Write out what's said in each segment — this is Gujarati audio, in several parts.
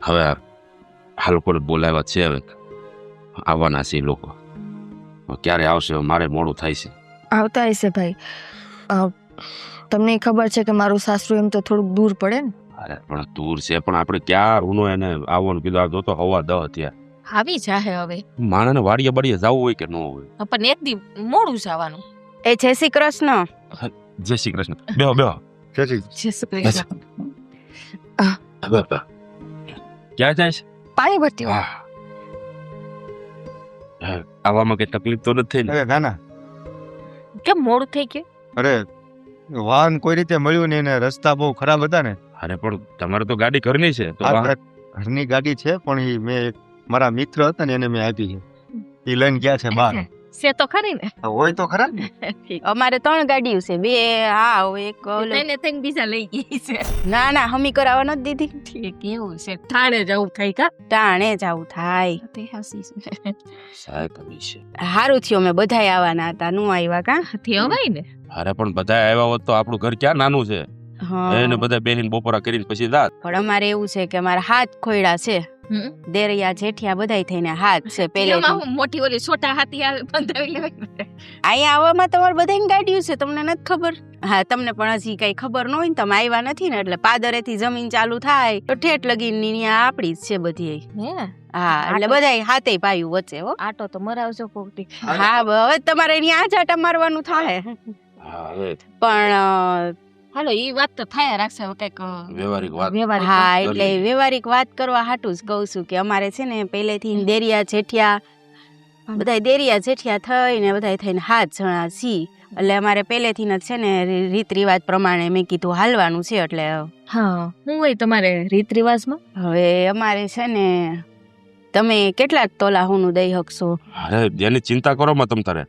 હવે આ લોકો બોલાવ્યા છે, હવે આવવાના છે એ લોકો. ક્યારે આવશે? મારે મોડું થાય છે. આવતા હશે ભાઈ. તમને ખબર છે કે મારું સાસરું એમ તો થોડુંક દૂર પડે ને. અરે પણ દૂર છે, પણ આપણે ક્યાં રૂનો એને આવવાનું કીધું? આ તો હવા 10 ત્યાં આવી જાહે હવે. માણસને વાડીએ બાડીએ જવું હોય કે ન હોય? પણ એક દી મોડું જવાનું. એ જય શ્રી કૃષ્ણ. જય શ્રી કૃષ્ણ. બેહો બેહો. જય શ્રી કૃષ્ણ. ક્યાં જાય છે? પાણી ભરતી હોય. આવવામાં કઈ તકલીફ તો નથી થઈ ને? અરે ના ના, કેમ મોડું થઈ ગયું? અરે વાહન કોઈ રીતે મળ્યું નહીં ને રસ્તા બહુ ખરાબ હતા ને. અરે પણ તમારે તો ગાડી ઘરની છે તો આ ઘરની ગાડી છે પણ ઈ મેં મારા મિત્ર હતા ને એને મેં આપી છે. ઈ લઈને ગયા છે બહાર. છે તો ખરી ને. હોય તો ખરા ને. અમારે 3 ગાડીઓ છે, 2 હા હવે એક તેને થઈને બીજા લઈ ગઈ છે. ના ના હમી કરાવવા નથી દીધી. ઠીક એવું છે. ઠાણે જવું થાય કા? ટાણે જ આવું થાય. તે હાસી છે. સાહેબ કમી છે. સારું થયું અમે બધાય આવવાના હતા, નું આવ્યા કા. થી અવાય ને. અરે પણ બધા આવ્યા હોત તો આપણું ઘર ક્યાં નાનું છે? એને બધા બેહીને બપોરા કરીને પછી રાત. પણ અમારે એવું છે કે અમારા હાથ ખોયડા છે, દેરિયા જેઠિયા બધાય થઈને હાથ છે પેલે. મોટી ઓલી છોટા હાથી આવે બંધાવી લેવાય. અહીંયા આવવામાં તમારે બધાની ગાડીઓ છે, તમને નથી ખબર? હા, તમને પણ હજી કઈ ખબર ન હોય ને, તમે આવ્યા નથી ને એટલે પાદરેથી જમીન ચાલુ થાય તો ઠેઠ લગીની ત્યાં આપડી જ છે બધી. હા, એટલે બધાય હાથે પાયું વચ્ચે. હો, આટો તો મરાવજો કોકટી. હા, હવે તમારે અહીંયા જ આટા મારવાનું થાય. પણ હાલો ઈ વાત તો થાય રાખશે કઈક વ્યવહારિક વાત. હા, એટલે વ્યવહારિક વાત કરવા હાટું જ કહું છું કે અમારે છે ને પહેલેથી દેરિયા જેઠિયા બધાય દેરિયા જેઠિયા થઈને બધાય થઈને 7 જણા છીએ. એટલે અમારે પહેલેથી જ છે ને રીત રિવાજ પ્રમાણે મેં કીધું હાલવાનું છે. એટલે હા, હું હોય તમારે રીત રિવાજમાં? હવે અમારે છે ને તમે કેટલા તોલા હોનું દઈ શકશો? અરે એની ચિંતા કરો માં તમ તારે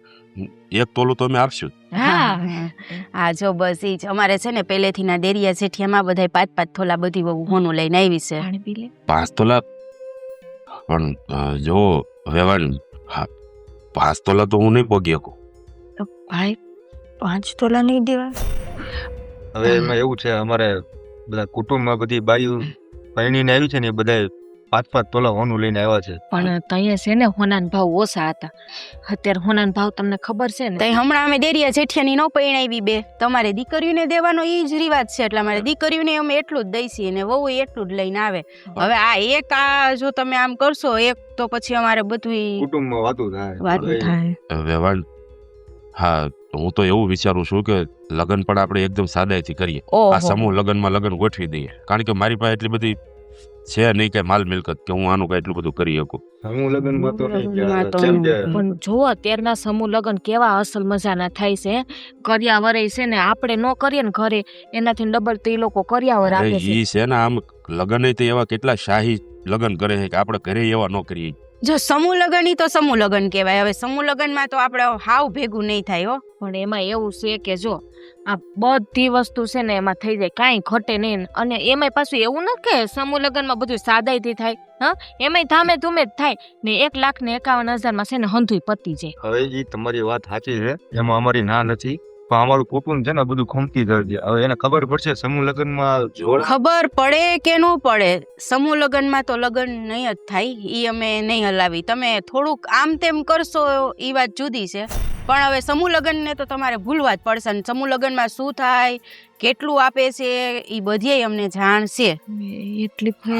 1 તોલું તો અમે આપશું. હા, જો બસ ઈ જ અમારે છે ને પહેલેથી ના દેરિયા જેઠિયામાં બધાય 5-5 તોલા બધી બહુ હોનું લઈને આવી છે. 5 તોલા પણ જો વેવાન, હા 5 તોલા તો હું નહીં પહોંચી શકું. ભાઈ 5 તોલા નહીં દેવા. હવે એમાં એવું છે અમારે બધા કુટુંબમાં બધી બાયું પરણીને આવી છે ને એ બધા 5-5 તોલા હોનું લઈને આવ્યા છે. પણ ત્યાં છે ને હોનાન ભાવ ઓછા હતા. અત્યારે હોનાન ભાવ તમને ખબર છે ને? તઈ હમણાં અમે દેરિયા જેઠિયાની નો પરણાવી બે. તમારે દીકરીઓને દેવાનો ઈ જ રિવાજ છે એટલે અમારે દીકરીઓને અમે એટલું જ દઈશી અને વહુ એટલું જ લઈને આવે. હવે આ એક જો તમે આમ કરશો એક તો પછી અમારે બધું કુટુંબમાં વાતું થાય. વેવાન, હા હું તો એવું વિચારું છું કે લગ્ન પણ આપણે એકદમ સાદાઈથી કરીએ. આ સમૂહ લગ્નમાં લગ્ન ગોઠવી દઈએ, કારણ કે મારી પાસે એટલી બધી છે નહીં કે માલ મિલકત કે હું આનું કઈ એટલું બધું કરી શકું. સમૂહ લગ્નમાં તો પણ જો અત્યારના સમૂહ લગ્ન કેવા અસલ મજાના થાય છે. કર્યાવરે છે ને આપણે ન કરીએ ને ઘરે એનાથી ડબલ તો એ લોકો કર્યાવર આપે છે. ઈ છે ને આમ લગ્ન તો એવા કેટલા શાહી લગ્ન કરે છે કે આપણે ઘરે એવા ન કરીએ. જો સમૂહ લગ્ન ઈ તો સમૂહ લગ્ન કહેવાય. હવે સમૂહ લગ્નમાં તો આપણે હાવ ભેગું નહીં થાય. હો, પણ એમાં એવું છે કે જો આ બધી વસ્તુ છે ને એમાં થઈ જાય, કાંઈ ઘટે નહીં. અને એમાંય પાછું એવું નથી કે સમૂહ લગ્નમાં બધું સાદાઈથી થાય. હા, એમાંય ધામે ધૂમે જ થાય ને. 1,51,000 છે ને હંધુય પતી જાય. હવે ઈ તમારી વાત સાચી છે, એમાં અમારી ના નથી. પણ અમારું કુટુંબ છે ને બધું ખમતી ધરજે. હવે એને ખબર પડશે સમૂહ લગ્નમાં ખબર પડે કે ન પડે, સમૂહ લગ્નમાં તો લગ્ન નહીં જ થાય. ઈ અમે નહીં હલાવી. તમે થોડુંક આમ તેમ કરશો ઈ વાત જુદી છે, પણ હવે સમૂહ લગ્નને તો તમારે ભૂલવા જ પડશે. ને સમૂહ લગ્નમાં શું થાય, કેટલું આપે છે ઈ બધી અમને જાણ છે.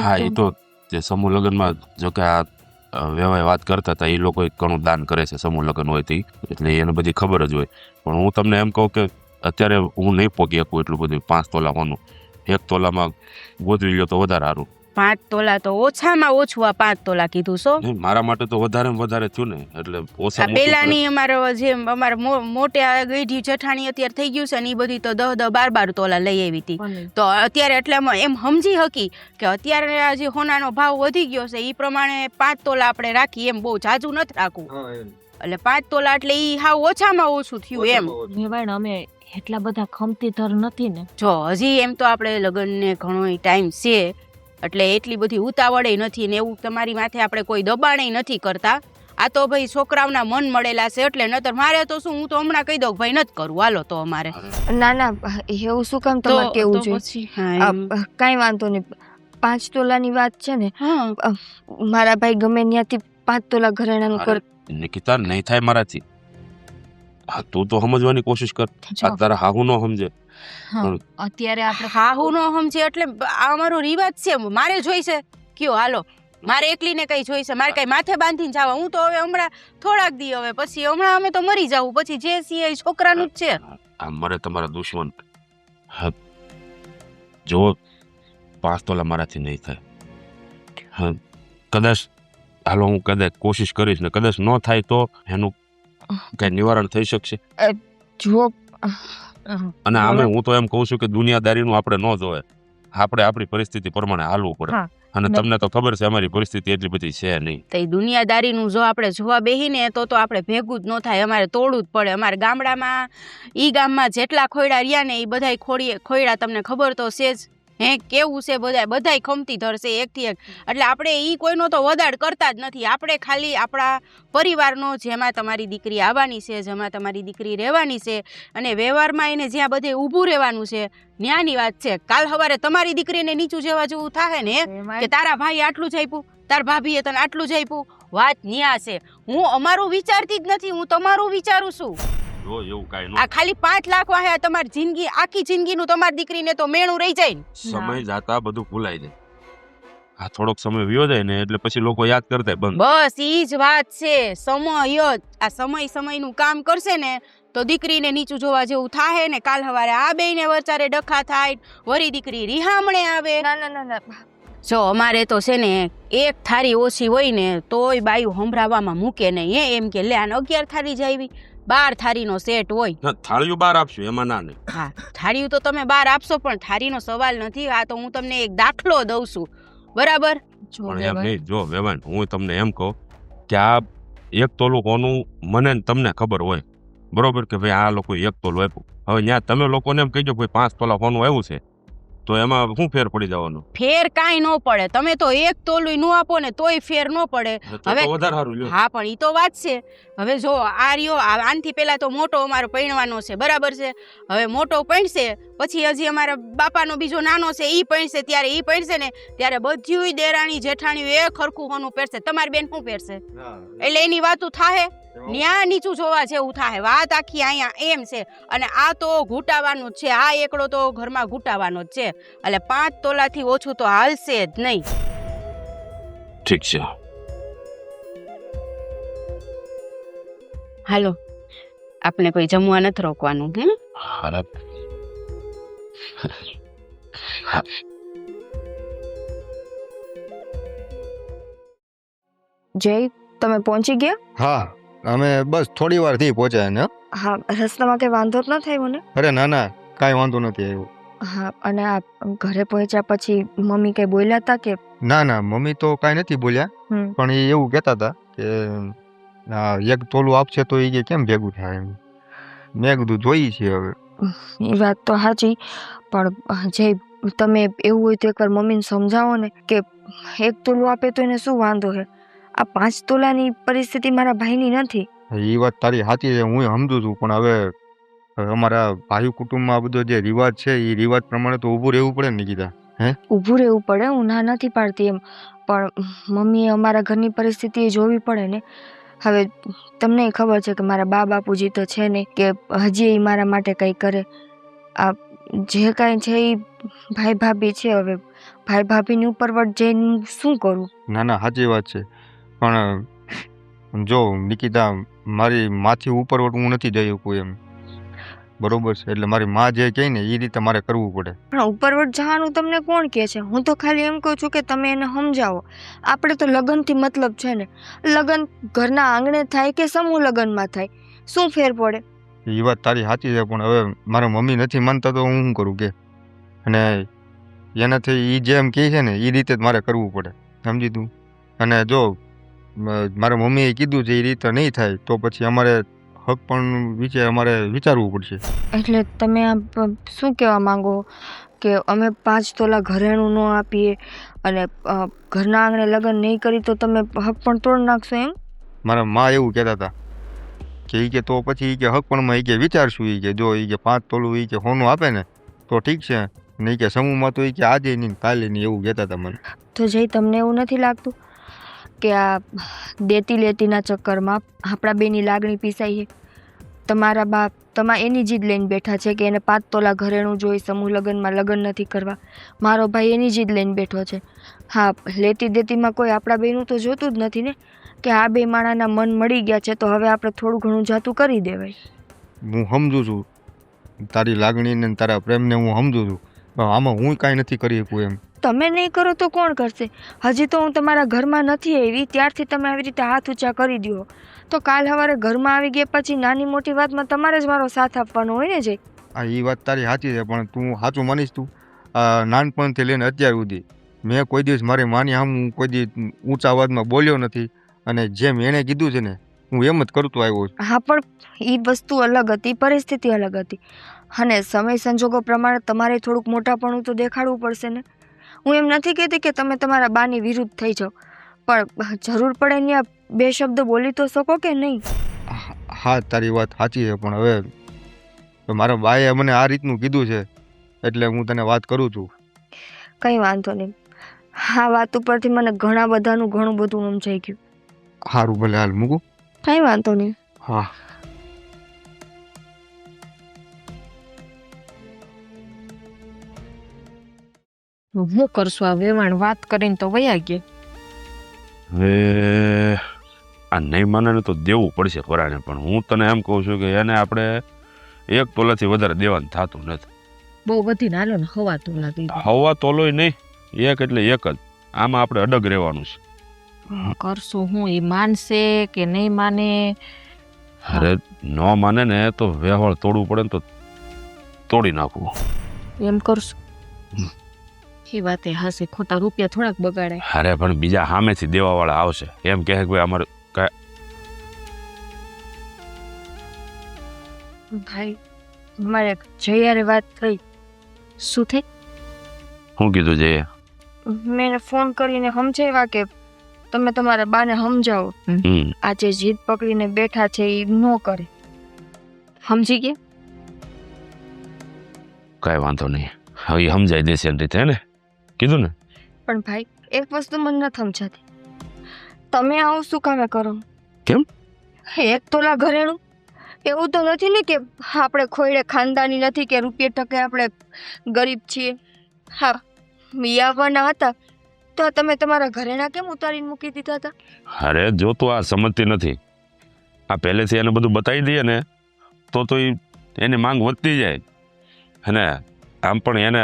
હા, એ તો સમૂહ લગ્નમાં જો કે આ વ્યવહાર વાત કરતા હતા એ લોકો ઘણું દાન કરે છે સમૂહ લગ્ન હોય તો, એટલે એને બધી ખબર જ હોય. પણ હું તમને એમ કહું કે અત્યારે હું નહીં પહોંચી શકું એટલું બધું 5 તોલા હોનું. 1 તોલામાં ગોતવી લો તો વધારે સારું. 5 તોલા તો ઓછામાં ઓછું આ 5 તોલા કીધું. સો મારા માટે તો વધારે થયું ને, એટલે ઓછા. પેલાની અમારે જે અમારે મોટા ગઈઢી જઠાણી અત્યારે થઈ ગયું છે ને એ બધી તો 10-12 તોલા લઈ આવી હતી. તો અત્યારે એટલે એમ સમજી હકી કે અત્યારે આ જે હોનાનો ભાવ વધી ગયો છે એ પ્રમાણે 5 તોલા આપણે રાખી. એમ બહુ જાજુ નથી રાખવું. એટલે 5 તોલા એટલે ઈ હાવ ઓછામાં ઓછું થયું. એમ અમે એટલા બધા ખમતી ધર નથી ને. જો હજી એમ તો આપણે લગ્નને ઘણો ટાઈમ છે એટલે એટલી બધી ઉતાવળે નથી ને એવું તમારી માથે આપણે કોઈ દબાણે નથી કરતા. આ તો ભાઈ છોકરાઓના મન મળેલા છે એટલે નતર મારે તો શું, હું તો હમણાં કહી દઉં ભાઈ નથી કરવું, હાલો તો અમારે. ના ના એવું શું કામ તમારે કેવું જોઈએ? કાંઈ વાંધો નહીં. 5 તોલાની વાત છે ને, હા મારા ભાઈ ગમે ત્યાંથી 5 તોલા ઘરેણાનું અરે, નિકિતા નહીં થાય મારાથી. હા તું તો સમજવાની કોશિશ કર. આ તારા હાહુ નો સમજે. અત્યારે આપણે હાહુ નો સમજે એટલે આ અમારો રિવાજ છે, મારે જોઈશે કયો હાલો, મારે એકલીને કઈ જોઈશે, મારે કઈ માથે બાંધીને જવા. હું તો હવે હમણાં થોડાક દી હવે પછી હમણાં અમે તો મરી જાવું, પછી જે છે એ છોકરાનું જ છે. આ મરે તમારા દુશ્મન. હા જો 5 તોલા મારાથી નહીં થાય. હા કદાચ હાલો હું કદાચ કોશિશ કરીશ ને કદાચ ન થાય તો એનું કઈ નિવારણ થઈ શકશે. જુઓ, અને આમે હું તો એમ કહું છું કે દુનિયાદારીનું આપણે ન જોવે, આપણે આપણી પરિસ્થિતિ પ્રમાણે હાલવું પડે. હા. અને તમને તો ખબર છે અમારી પરિસ્થિતિ એટલી બધી છે નહીં. તો એ દુનિયાદારીનું જો આપણે જોવા બેહીને તો આપણે ભેગું જ ન થાય, અમારે તોડવું જ પડે. અમારે ગામડામાં ગામમાં જેટલા ખોયડા રહ્યા ને એ બધાય ખોયડા તમને ખબર તો છે જ. કેવું છે બધાય ખમતી ધરશે એકથી એક. એટલે આપણે કોઈનો તો વદાડ કરતા જ નથી. આપણે ખાલી આપણા પરિવારનો, જેમાં તમારી દીકરી આવવાની છે, જેમાં તમારી દીકરી રહેવાની છે, અને વ્યવહારમાં એને જ્યાં બધે ઊભું રહેવાનું છે ન્યાની વાત છે. કાલ સવારે તમારી દીકરીને નીચું જેવા જેવું થાય ને કે તારા ભાઈ આટલું જ આપ્યું, તાર ભાભીએ તને આટલું જ આપ્યું, વાત ન્યા છે. હું અમારું વિચારતી જ નથી, હું તમારું વિચારું છું. જો એવું કાંઈ ન આ ખાલી 5 લાખ વાહે તમારી જિંદગી, આખી જિંદગીનું તમારી દીકરીને તો મેણું રહી જાય ને. સમય જાતા બધું ભૂલાઈ જાય. આ થોડોક સમય વયો જાય ને એટલે પછી લોકો યાદ કરતા બંધ. બસ ઈ જ વાત છે. સમય જ આ સમયનું કામ કરશે ને તો દીકરીને નીચું જોવા જેવું થાય ને કાલ સવારે આ બેયને વચારે ડખા થાય, વરી દીકરી રિહામણે આવે. ના. જો અમારે તો છે ને એક થારી ઓછી હોય ને તોય બાયું સંભળાવવામાં મૂકે નહીં. એમ કે લે આને 11 થારી જ આવી, 12 થારીનો સેટ હોય. ના, થાળીઓ બહાર આપશું એમાં ના નહીં. હા થાળીઓ તો તમે 12 આપશો, પણ થારીનો સવાલ નથી. આ તો હું તમને એક દાખલો દઉં છું, બરાબર? પણ એમ નહીં, જો વેવાન હું તમને એમ કહું કે આ 1 તોલું કોનું મને ને તમને ખબર હોય, બરોબર, કે ભાઈ આ લોકો 1 તોલું આપ્યું. હવે ત્યાં તમે લોકોને એમ કહીજો ભાઈ 5 તોલા કોનું આવ્યું છે, તો એમાં શું ફેર પડી જવાનો? ફેર કાંઈ ન પડે. તમે તો 1 તોલું ન આપો ને તોય ફેર ન પડે. હવે વધારે સારું લ્યો. હા પણ ઈ તો વાત છે. હવે જો આ રહ્યો, આનથી પહેલા તો મોટો અમારો પૈણવાનો છે, બરાબર છે? હવે મોટો પૈણશે પછી હજી અમારા બાપાનો બીજો નાનો છે ઈ પૈણશે, ત્યારે ઈ પૈણશે ને ત્યારે બધી દેરાણી જેઠાણી એક ખરખું હોનું પહેરશે. તમારી બેન શું પહેરશે? એટલે એની વાતું થાહે, ન્યા નીચું જોવા જેવું થાય. વાત આખી અહીંયા એમ છે. અને આ તો ઘૂંટાવાનું જ છે, આ એકડો તો ઘરમાં ઘૂંટાવાનો જ છે. એટલે 5 તોલાથી ઓછું તો હાલશે જ નહીં. ઠીક છે. હાલો, આપણે કોઈ જમવા નથી રોકવાનું. ખરાબ. જય, તમે પહોંચી ગયા? હા અમે બસ થોડી વાર થી પહોંચ્યા ને. હા, રસ્તામાં કઈ વાંધો જ ન થયો મને? અરે ના કાંઈ વાંધો નથી આવ્યો. હા, અને આ ઘરે પહોંચ્યા પછી મમ્મી કઈ બોલ્યા હતા કે? ના મમ્મી તો કાંઈ નથી બોલ્યા, પણ એ એવું કહેતા હતા કે 1 તોલું આપશે તો એ કે કેમ ભેગું થાય એમ. મેં કીધું જોઈએ છીએ હવે. એ વાત તો સાચી, પણ જે તમે એવું હોય તો એકવાર મમ્મીને સમજાવો ને કે 1 તોલું આપે તો એને શું વાંધો છે. આ 5 તોલાની પરિસ્થિતિ મારા ભાઈની નથી. એ વાત તારી સાચી છે, હું સમજુ છું, પણ હવે અમારા ભાઈ કુટુંબમાં આ બધો જે રિવાજ છે એ રિવાજ પ્રમાણે તો ઊભું રહેવું પડે ને કીધા. ઊભું રહેવું પડે, હું ના નથી પાડતી એમ, પણ મમ્મીએ અમારા ઘરની પરિસ્થિતિ જોવી પડે ને. હવે તમને ખબર છે કે મારા બાપુજી તો છે ને કે હજી એ મારા માટે કંઈ કરે. આ જે કાંઈ છે એ ભાઈ ભાભી છે. હવે ભાઈ ભાભીની ઉપરવટ જઈને શું કરું? ના સાચી વાત છે, પણ જો નિકિતા મારી માથી ઉપરવટ હું નથી જઈ શકું એમ, બરોબર છે? એટલે મારી માં જે કહે ને એ રીતે મારે કરવું પડે. પણ ઉપરવટ જવાનું તમને કોણ કહે છે? હું તો ખાલી એમ કહું છું કે તમે એને સમજાવો. આપણે તો લગ્નથી મતલબ છે ને. લગ્ન ઘરના આંગણે થાય કે સમૂહ લગ્નમાં થાય, શું ફેર પડે? એ વાત તારી સાચી છે, પણ હવે મારા મમ્મી નથી માનતા તો હું શું કરું કે? અને એનાથી એ જેમ કહે છે ને એ રીતે જ મારે કરવું પડે, સમજી તું? અને જો મારા મમ્મીએ કીધું છે એ રીતે નહીં થાય તો પછી અમારે હક પણ અમારે વિચારવું પડશે. એટલે તમે આ શું કહેવા માંગો કે અમે 5 તોલા ઘરેણું ન આપીએ અને ઘરના આંગણે લગ્ન નહીં કરી તો તમે હક પણ તોડ નાખશો એમ? મારા માં એવું કહેતા હતા કે ઈ કે તો પછી ઈ કે હક પણ માં ઈ કે વિચારશું. ઈ કે જો ઈ કે 5 તોલું ઈ કે હોનું આપે ને તો ઠીક છે, નહીં કે સમૂહમાં તો એ કે આજે નહીં કાલે નહીં એવું કહેતા હતા મને. તો જઈ તમને એવું નથી લાગતું કે આ દેતી લેતીના ચક્કરમાં આપણા બેની લાગણી પીસાઈ છે? તમારા બાપ એની જીદ લઈને બેઠા છે કે એને 5 તોલા ઘરેણું જોઈ, સમૂહ લગ્નમાં લગ્ન નથી કરવા. મારો ભાઈ એની જીદ લઈને બેઠો છે. હા, લેતી દેતીમાં કોઈ આપણા બેનું તો જોતું જ નથી ને કે આ બે માણાના મન મળી ગયા છે તો હવે આપણે થોડું ઘણું જાતું કરી દેવાય. હું સમજુ છું તારી લાગણીને ને તારા પ્રેમને હું સમજુ છું, પણ આમાં હું કાંઈ નથી કરી શકું એમ. તમે નહીં કરો તો કોણ કરશે? હજી તો હું તમારા ઘરમાં નથી આવી ત્યારથી તમે આવી રીતે હાથ ઊંચા કરી દો તો કાલ સવારે ઘરમાં આવી ગયા પછી નાની મોટી વાતમાં તમારે જ મારો સાથ આપવાનો હોય ને જઈ. આ એ વાત તારી સાચી છે, પણ તું સાચું માનીશ તું? નાનપણથી લઈને અત્યાર સુધી મેં કોઈ દિવસ મારી માની સામે હું કોઈ દિવસ ઊંચા અવાજમાં બોલ્યો નથી, અને જેમ એણે કીધું છે ને હું એમ જ કરતો આવ્યો છું. હા, પણ એ વસ્તુ અલગ હતી, પરિસ્થિતિ અલગ હતી, અને સમય સંજોગો પ્રમાણે તમારે થોડુંક મોટાપણું તો દેખાડવું પડશે ને. હું એમ નથી કહેતી કે તમે તમારા બાની વિરુદ્ધ થઈ જાઓ, પણ જરૂર પડે ત્યાં 2 શબ્દ બોલી તો શકો કે નહીં? હા, તારી વાત સાચી છે, પણ હવે મારા બાએ મને આ રીતનું કીધું છે એટલે હું તને વાત કરું છું. કંઈ વાંધો નહીં, આ વાત ઉપરથી મને ઘણું બધું સમજાઈ ગયું. સારું, ભલે હાલ મૂકું. કંઈ વાંધો નહીં. હા. હું કરશું આ વેવાણ વાત કરીને તો વયા ગયા. હવે આ નહીં માને ને તો દેવું પડશે ખોરાને, પણ હું તને એમ કહું છું કે એને આપણે 1 તોલાથી વધારે દેવાનું થતું નથી. બહુ બધી નાલો ને હવા તોલા દીધી. હવા તોલોય નહીં, 1 એટલે 1 જ. આમાં આપણે અડગ રહેવાનું છે. કરશું હું, એ માનશે કે નહીં માને? અરે ન માને ને તો વ્યવહાર તોડવું પડે ને તો તોડી નાખવું. એમ કરશું. એ વાતે હશે, ખોટા રૂપિયા થોડાક બગાડે. અરે પણ બીજા સામેથી દેવાવાળા આવશે, એમ કહે કે ભાઈ અમારે ભાઈ મારે જયારે વાત થઈ. શું થઈ? શું કીધું છે? મેં ફોન કરીને સમજાવ્યા કે તમે તમારા બાને સમજાવો, આ જે જીદ પકડીને બેઠા છે એ ન કરે. સમજી ગયા? કઈ વાંધો નહીં, હવે એ સમજાઈ દેશે એની રીતે ને, કીધું ને. પણ ભાઈ એક વસ્તુ મને નથી સમજાતી, તમે આવું શું કામે કરો? કેમ? 1 તોલા ઘરેણું એવું તો નથી ને કે આપણે ખોયડે ખાનદાની નથી કે રૂપિયા ટકે આપણે ગરીબ છીએ. હા, મિયાવાના હતા તો તમે તમારા ઘરેણા કેમ ઉતારીને મૂકી દીધા હતા? અરે જો તું આ સમજતી નથી, આ પહેલેથી એને બધું બતાવી દઈએ ને તો એની માંગ વધતી જાય, અને આમ પણ એને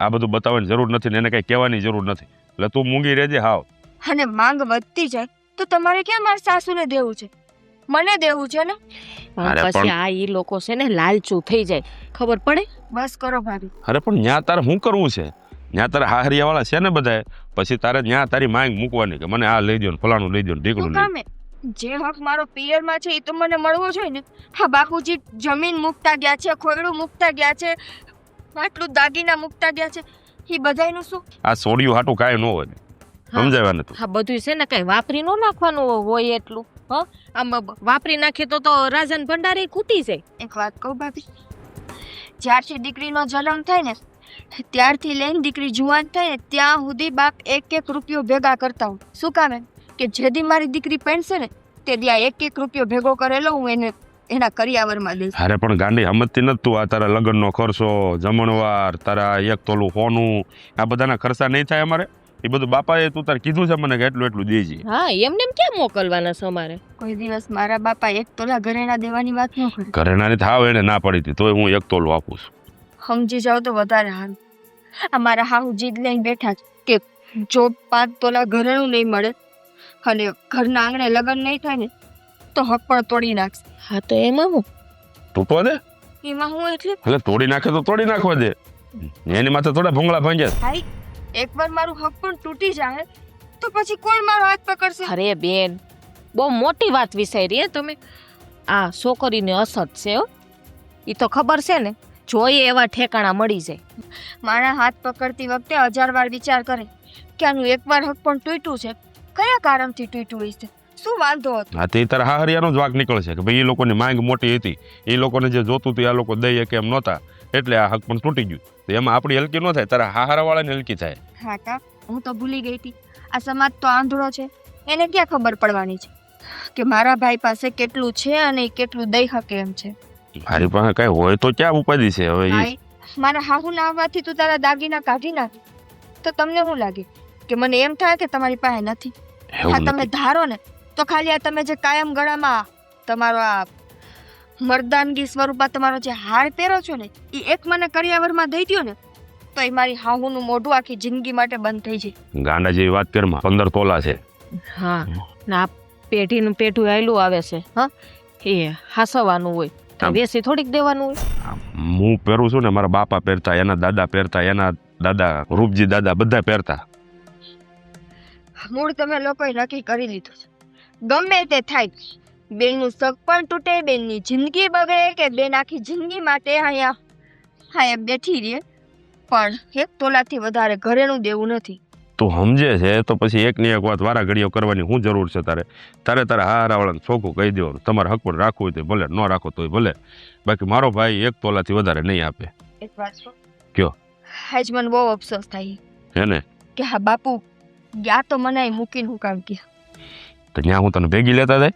આ બધું બતાવવાની જરૂર નથી ને એને કઈ કહેવાની જરૂર નથી, એટલે તું મૂંગી રહેજે હાવ. અને માંગ વધતી જાય તો તમારે ક્યાં મારા સાસુને દેવું છે? મને દેવું છે ને. પછી આ ઈ લોકો છે ને લાલચું થઈ જાય, ખબર પડે? બસ કરો ભાભી. અરે પણ ન્યા તારે શું કરવું છે? ન્યા તારે હાહરિયા વાળા છે ને બધાય, પછી તારે ન્યા તારી માંગ મૂકવાની કે મને આ લઈ દો ને ફલાણું લઈ દો ને ઢીકણું લઈ દો. જે હક મારો પિયરમાં છે એ તો મને મળવો જોઈએ ને. હા, બાપુજી જમીન મૂકતા ગયા છે, ખોયડું મૂકતા ગયા છે, આટલું દાગીના મૂકતા ગયા છે, એ બધાયનું શું? આ સોડિયું હાટું કાંઈ ન હોય, સમજાવ્યા ને તું? હા, બધું છે ને કઈ વાપરી ન નાખવાનું હોય એટલું. હા, આમ વાપરી નાખીએ તો રાજાન ભંડારે કૂટી જાય. એક વાત કહું ભાભી, જ્યારથી દીકરીનો જન્મ થાય ને ત્યારથી લઈને દીકરી જુવાન થાય ને ત્યાં સુધી બાપ 1 રૂપિયો ભેગા કરતા હોય. શું કામે? કે જેદી મારી દીકરી પહેરશે ને તે દી આ 1 રૂપિયો ભેગો કરેલો હું એને એના કરિયાવરમાં દઈશ. અરે પણ ગાંડી સમજતી નથી તું? આ તારા લગ્નનો ખર્ચો, જમણવાર, તારા 1 તોલું સોનું, આ બધાના ખર્ચા નહીં થાય અમારે? એ બધું બાપાએ તું તારે કીધું છે મને કે એટલું દેજે. હા, એમને એમ ક્યાં મોકલવાના છે અમારે? કોઈ દિવસ મારા બાપા 1 તોલા ઘરેણા દેવાની વાત ન કરે. ઘરેણાની થાવ એને ના પડી હતી તોય હું 1 તોલું આપું છું. સમજી જાવ તો વધારે હાલ. અમારા હાહુ જીદ લઈને બેઠા છે કે જો 5 તોલા ઘરેણું નહીં મળે અને ઘરના આંગણે લગ્ન નહીં થાય ને તો હક પણ તોડી નાખશે. હા, તો એમાં હું તૂટવા દે? એમાં હું એટલે તોડી નાખે તો તોડી નાખવા દે, એની માથે થોડા ભૂંગળા ભાંગે. ભાઈ એકવાર મારું હક પણ તૂટી જાય તો પછી કોણ મારો હાથ પકડશે? અરે બેન, બહુ મોટી વાત વિચારી તમે. આ છોકરીની અસર છે હો, એ તો ખબર છે ને, જોઈએ એવા ઠેકાણા મળી જાય. મારા હાથ પકડતી વખતે 1000 વાર વિચાર કરે કે આનું એકવાર હક પણ તૂટ્યું છે, કયા કારણથી તૂટ્યું છે, શું વાંધો હતો? હા, તે તારા હાહરિયાનો જ વાંક નીકળશે કે ભાઈ એ લોકોની માંગ મોટી હતી, એ લોકોને જે જોતું હતું આ લોકો દઈએ કે એમ નહોતા, એટલે આ હક પણ તૂટી ગયું. તો એમાં આપણી હલકી ન થાય, તારા હાહારાવાળાની હલકી થાય. હા કા હું તો ભૂલી ગઈ હતી. આ સમાજ તો આંધળો છે, એને ક્યાં ખબર પડવાની છે કે મારા ભાઈ પાસે કેટલું છે અને ઈ કેટલું દઈ શકે એમ છે. મારી પાસે કઈ હોય તો ક્યાં ઉપાધિ છે હવે? ભાઈ મારા હાહુ ના આવવાથી તું તારા દાગીના કાઢી નાખી તો તમને શું લાગે કે મને એમ થાય કે તમારી પાસે નથી? હા તમે ધારો ને તો ખાલી આ તમે જે કાયમ ગળામાં તમારો આ મર્દાનગી સ્વરૂપા તમારો જે હાર પહેરો છો ને એ એક મને કરિયાવરમાં દઈ દ્યો ને તો એ મારી હાહુનું મોઢું આખી જિંદગી માટે બંધ થઈ જાય. ગાંડા જેવી વાત કરમાં 15 તોલા છે. હા ના પેઢીનું પેઢું આયલું આવે છે. હા એ હાસવાનું હોય તો વેસી થોડીક દેવાનું હોય. હું પહેરું છું ને, મારા બાપા પહેરતા, એના દાદા પહેરતા, એના દાદા રૂપજી દાદા બધા પહેરતા. મૂળ તમે લોકોએ નક્કી કરી લીધું છે. ગમે તે થાય, બેનનું શક પણ તૂટે, બેનની જિંદગી બગડે કે બેન આખી જિંદગી માટે અહીંયા બેઠી રહે, પણ 1 તોલાથી વધારે ઘરેનું દેવું નથી. તું સમજે છે તો પછી એકની એક વાત વારા ઘડીઓ કરવાની શું જરૂર છે? તારા હારાવાળાને ચોખ્ખું કહી દેવાનું, તમારે હક પર રાખવું હોય તો ભલે, ન રાખો તોય ભલે, બાકી મારો ભાઈ 1 તોલાથી વધારે નહીં આપે. એક વાત કહો. કયો? આજ મને બહુ અફસોસ થાય હે ને કે હા બાપુ ગયા તો મને અહીં મૂકીને હું કામ ગયા. તો ત્યાં હું તને ભેગી લેતા જાય?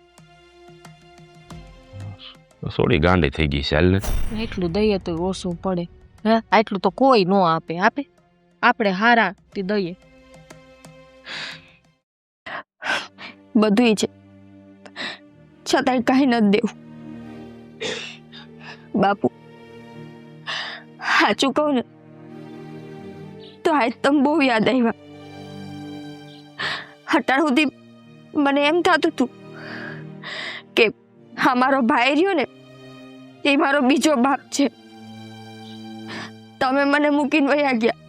સોડી ગાંડી થઈ ગઈ છે. હાલ ને એટલું દઈએ તો ઓછું પડે. હે આટલું તો કોઈ ન આપે. આપણે હારા તે દઈએ. બધુંય છે છતાંય કાંઈ નથી દેવું. બાપુ સાચું કહું ને તો આજ તમે બહુ યાદ આવ્યા. અત્યાર સુધી મને એમ થતું હતું કે હા મારો ભાઈ રહ્યો ને એ મારો બીજો બાપ છે. તમે મને મૂકીને વયા ગયા,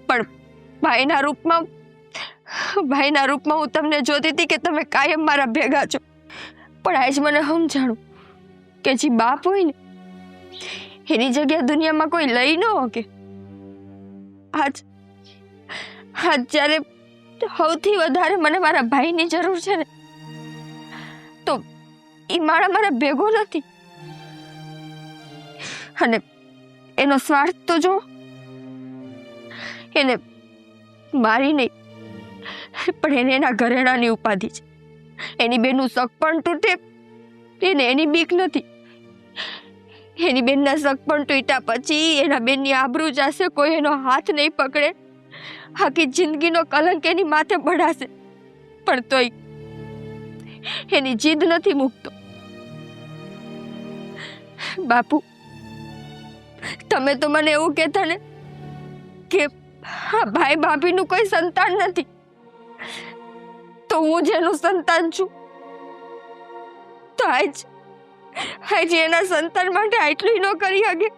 પણ ભાઈના રૂપમાં હું તમને જોતી હતી કે તમે કાયમ મારા ભેગા છો. પણ આજ મને સમજાણું કે જે બાપ હોય ને એની જગ્યા દુનિયામાં કોઈ લઈ ન શકે. આજ જ્યારે સૌથી વધારે મને મારા ભાઈની જરૂર છે ને તો એ મારા ભેગો નથી. અને એનો સ્વાર્થ તો જો, એને મારી નહીં પણ એને એના ઘરેણાની ઉપાધિ છે. એની બેનનું શક પણ તૂટે એને એની બીક નથી. એની બેનના શક પણ તૂટ્યા પછી એના બેનની આબરૂ જાશે, કોઈ એનો હાથ નહીં પકડે, આખી જિંદગીનો કલંક એની માથે પડાશે. પણ તોય એની જીદ નથી મૂકતો. બાપુ તમે તો મને એવું કહેતા ને કે હા ભાઈ ભાભીનું કોઈ સંતાન નથી, તો હું જેનું સંતાન છું તો આજ એના સંતાન માટે આટલું ન કરી શકે.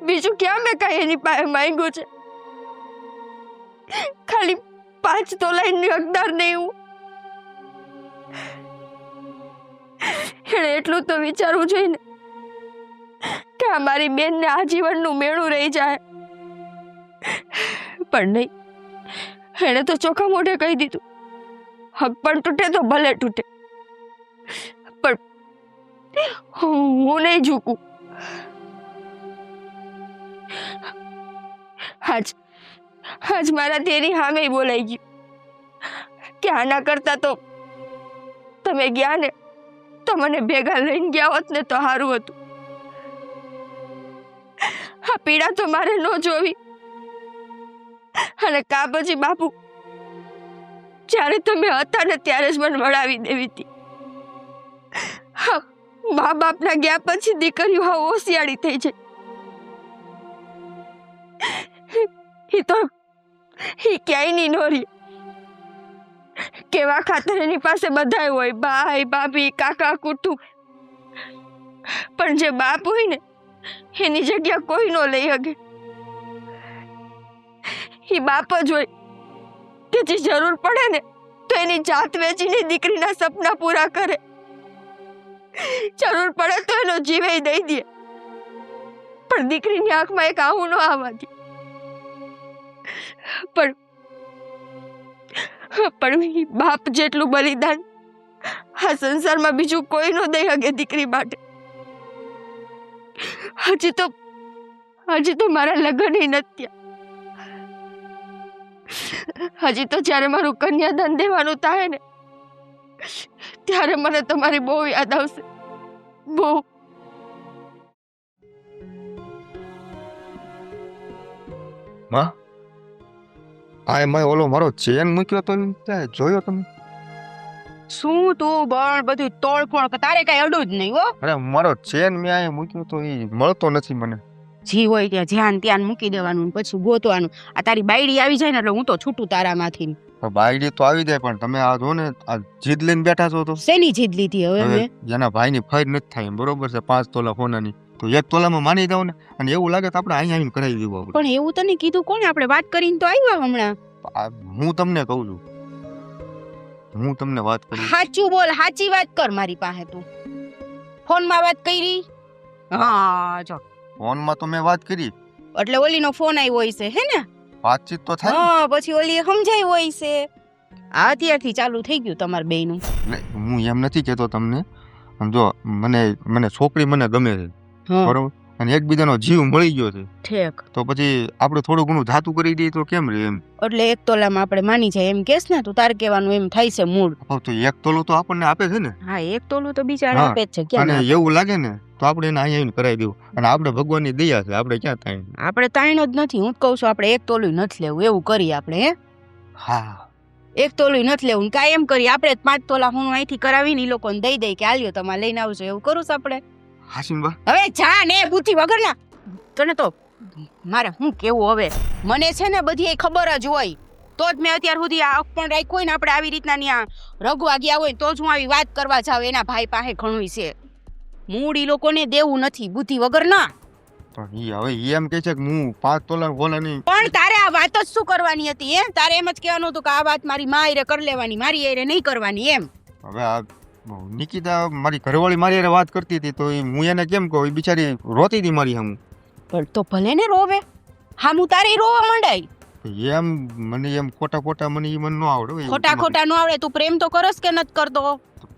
બીજું ક્યાં મેં કઈ એની પાસે માંગ્યું છે? ખાલી 5 તોલાની હકદાર નહીં હું. એને એટલું તો વિચારવું જોઈએ ને કે અમારી બેનને આજીવનનું મેળું રહી જાય. પણ નહીં, એણે તો ચોખ્ખા મોઢે કહી દીધું હક પણ તૂટે તો ભલે તૂટે, પણ હું નહીં ઝૂકું. આજ મારાથી એની સામે બોલાઈ ગયું કે આના કરતા તો તમે ગયા ને તો મને ભેગા લઈને ગયા હોત ને તો સારું હતું. આ પીડા તો મારે ન જોવી. અને કા પછી બાપુ જ્યારે તમે હતા ને ત્યારે જ મને વળાવી દેવી હતી. મા બાપના ગયા પછી દીકરીઓ હા હોશિયાળી થઈ જાય. એ ક્યાંય નહીં નોરી. કેવા ખાતર એની પાસે બધાય હોય, ભાઈ ભાભી કાકા કુટુંબ, પણ જે બાપ હોય ને એની જગ્યા કોઈ નો લઈ શકે. એ બાપ જ હોય કે જે જરૂર પડે ને તો એની જાત વેચીને દીકરીના સપના પૂરા કરે, જરૂર પડે તો એનો જીવ દઈ દે, પણ દીકરીની આંખમાં એક આવું ન આવવા દે. પણ બાપ જેટલું બલિદાન આ સંસારમાં બીજું કોઈ નો દઈ શકે દીકરી માટે. હજી તો મારા લગ્ન નથી થયા. હજી તો જ્યારે મારું કન્યાદાન દેવાનું થાય ને ત્યારે મને તમારી બહુ યાદ આવશે. બહુ. માં આ એમાં ઓલો મારો ચેન મૂક્યો તો ત્યાં જોયો તમે? શું તું બળ બધું તોડફોડ તારે કઈ અડું જ નહીં હો. અરે મારો ચેન મેં અહીંયા મૂક્યો તો એ મળતો નથી મને. જી હોય ત્યાં ધ્યાન ત્યાં મૂકી દેવાનું ને પછી ગોતવાનું. આ તારી બાયડી આવી જાય ને એટલે હું તો છૂટું તારામાંથી. બાયડી તો આવી જાય પણ તમે આ જો ને આ જીદ લઈને બેઠા છો તો શેની જીદ લીધી હવે હવે મેં? જેના ભાઈની ફાઈર નથી થાય એમ, બરોબર છે 5 તોલા સોનાની, તો 1 તોલામાં માની જાવ ને અને એવું લાગે તો આપણે અહીંયા આવીને કરાવી દેવું આપણે. પણ એવું તને કીધું કોણે? આપણે વાત કરીને તો આવ્યા હમણાં. હું તમને કહું છું, હું તમને વાત કરું. સાચું બોલ, સાચી વાત કર મારી પાસે તું. ફોનમાં વાત કરી? હા જો ફોનમાં તો મેં વાત કરી, એટલે ઓલીનો ફોન આવ્યો હોય છે હે ને? વાતચીત તો થાય હા પછી ઓલી સમજાય હોય છે. આ અત્યારથી ચાલુ થઈ ગયું તમાર બેયનું. ને. હું એમ નથી કહેતો તમને, સમજો મને છોકરી મને ગમે છે, હા બરોબર, અને એકબીજાનો જીવ મળી ગયો છે, ઠેક. તો પછી આપણે થોડું ઘણું ધાતું કરી દઈએ તો કેમ રહે એમ. એટલે 1 તોલામાં આપણે માની જાય એમ કેસ ને? તું તાર કહેવાનું એમ થાય છે મૂળ. તો 1 તોલો તો આપણને આપે છે ને, હા 1 તોલું તો બિચારા હા. આપે જ છે. ક્યાં અને ના આપે? એવું લાગે ને તો આપણે એને અહીંયા આવીને કરાવી દેવું, અને આપણે ભગવાનની દયા છે, આપણે ક્યાં થાય. આપણે તાણ જ નથી. હું જ કહું છું આપણે 1 તોલું નથી લેવું. એવું કરીએ આપણે હે? હા 1 તોલું નથી લેવું. કાંઈ એમ કરીએ આપણે 5 તોલા હું અહીંથી કરાવીને ઈ લોકોને દઈ દઈ કે આલ્યો તમારે લઈને આવજો. એવું કરું છું આપણે. હાસીનબા હવે જા ને બુદ્ધિ વગર ના. તને તો મારે શું કેવું હવે? મને છે ને બધી ખબર જ હોય તો જ મેં અત્યાર સુધી આ પણ રાખ્યું હોય ને. આપણે આવી રીતના ત્યાં રગવા ગયા હોય તો જ હું આવી વાત કરવા જાઉં. એના ભાઈ પાસે ઘણું છે. મૂળ ઈ લોકોને દેવું નથી, બુદ્ધિ વગર ના. પણ હવે એમ કહે છે કે હું 5 તોલા બોલાની. પણ તારે આ વાત જ શું કરવાની હતી હે? તારે એમ જ કહેવાનું હતું કે આ વાત મારી મા હારે કરી લેવાની, મારી હારે નહીં કરવાની એમ. હવે આ નિકિતા મારી ઘરવાળી મારી હારે વાત કરતી હતી તો હું એને કેમ કહું? એ બિચારી રોતી હતી મારી સામે. પણ તો ભલે ને રોવે, હામું તારે રોવા માંડાય. એમ મને એમ ખોટા મને ઈ મને ન આવડે હો. ખોટા ન આવડે. તું પ્રેમ તો કરસ કે નથી કરતો?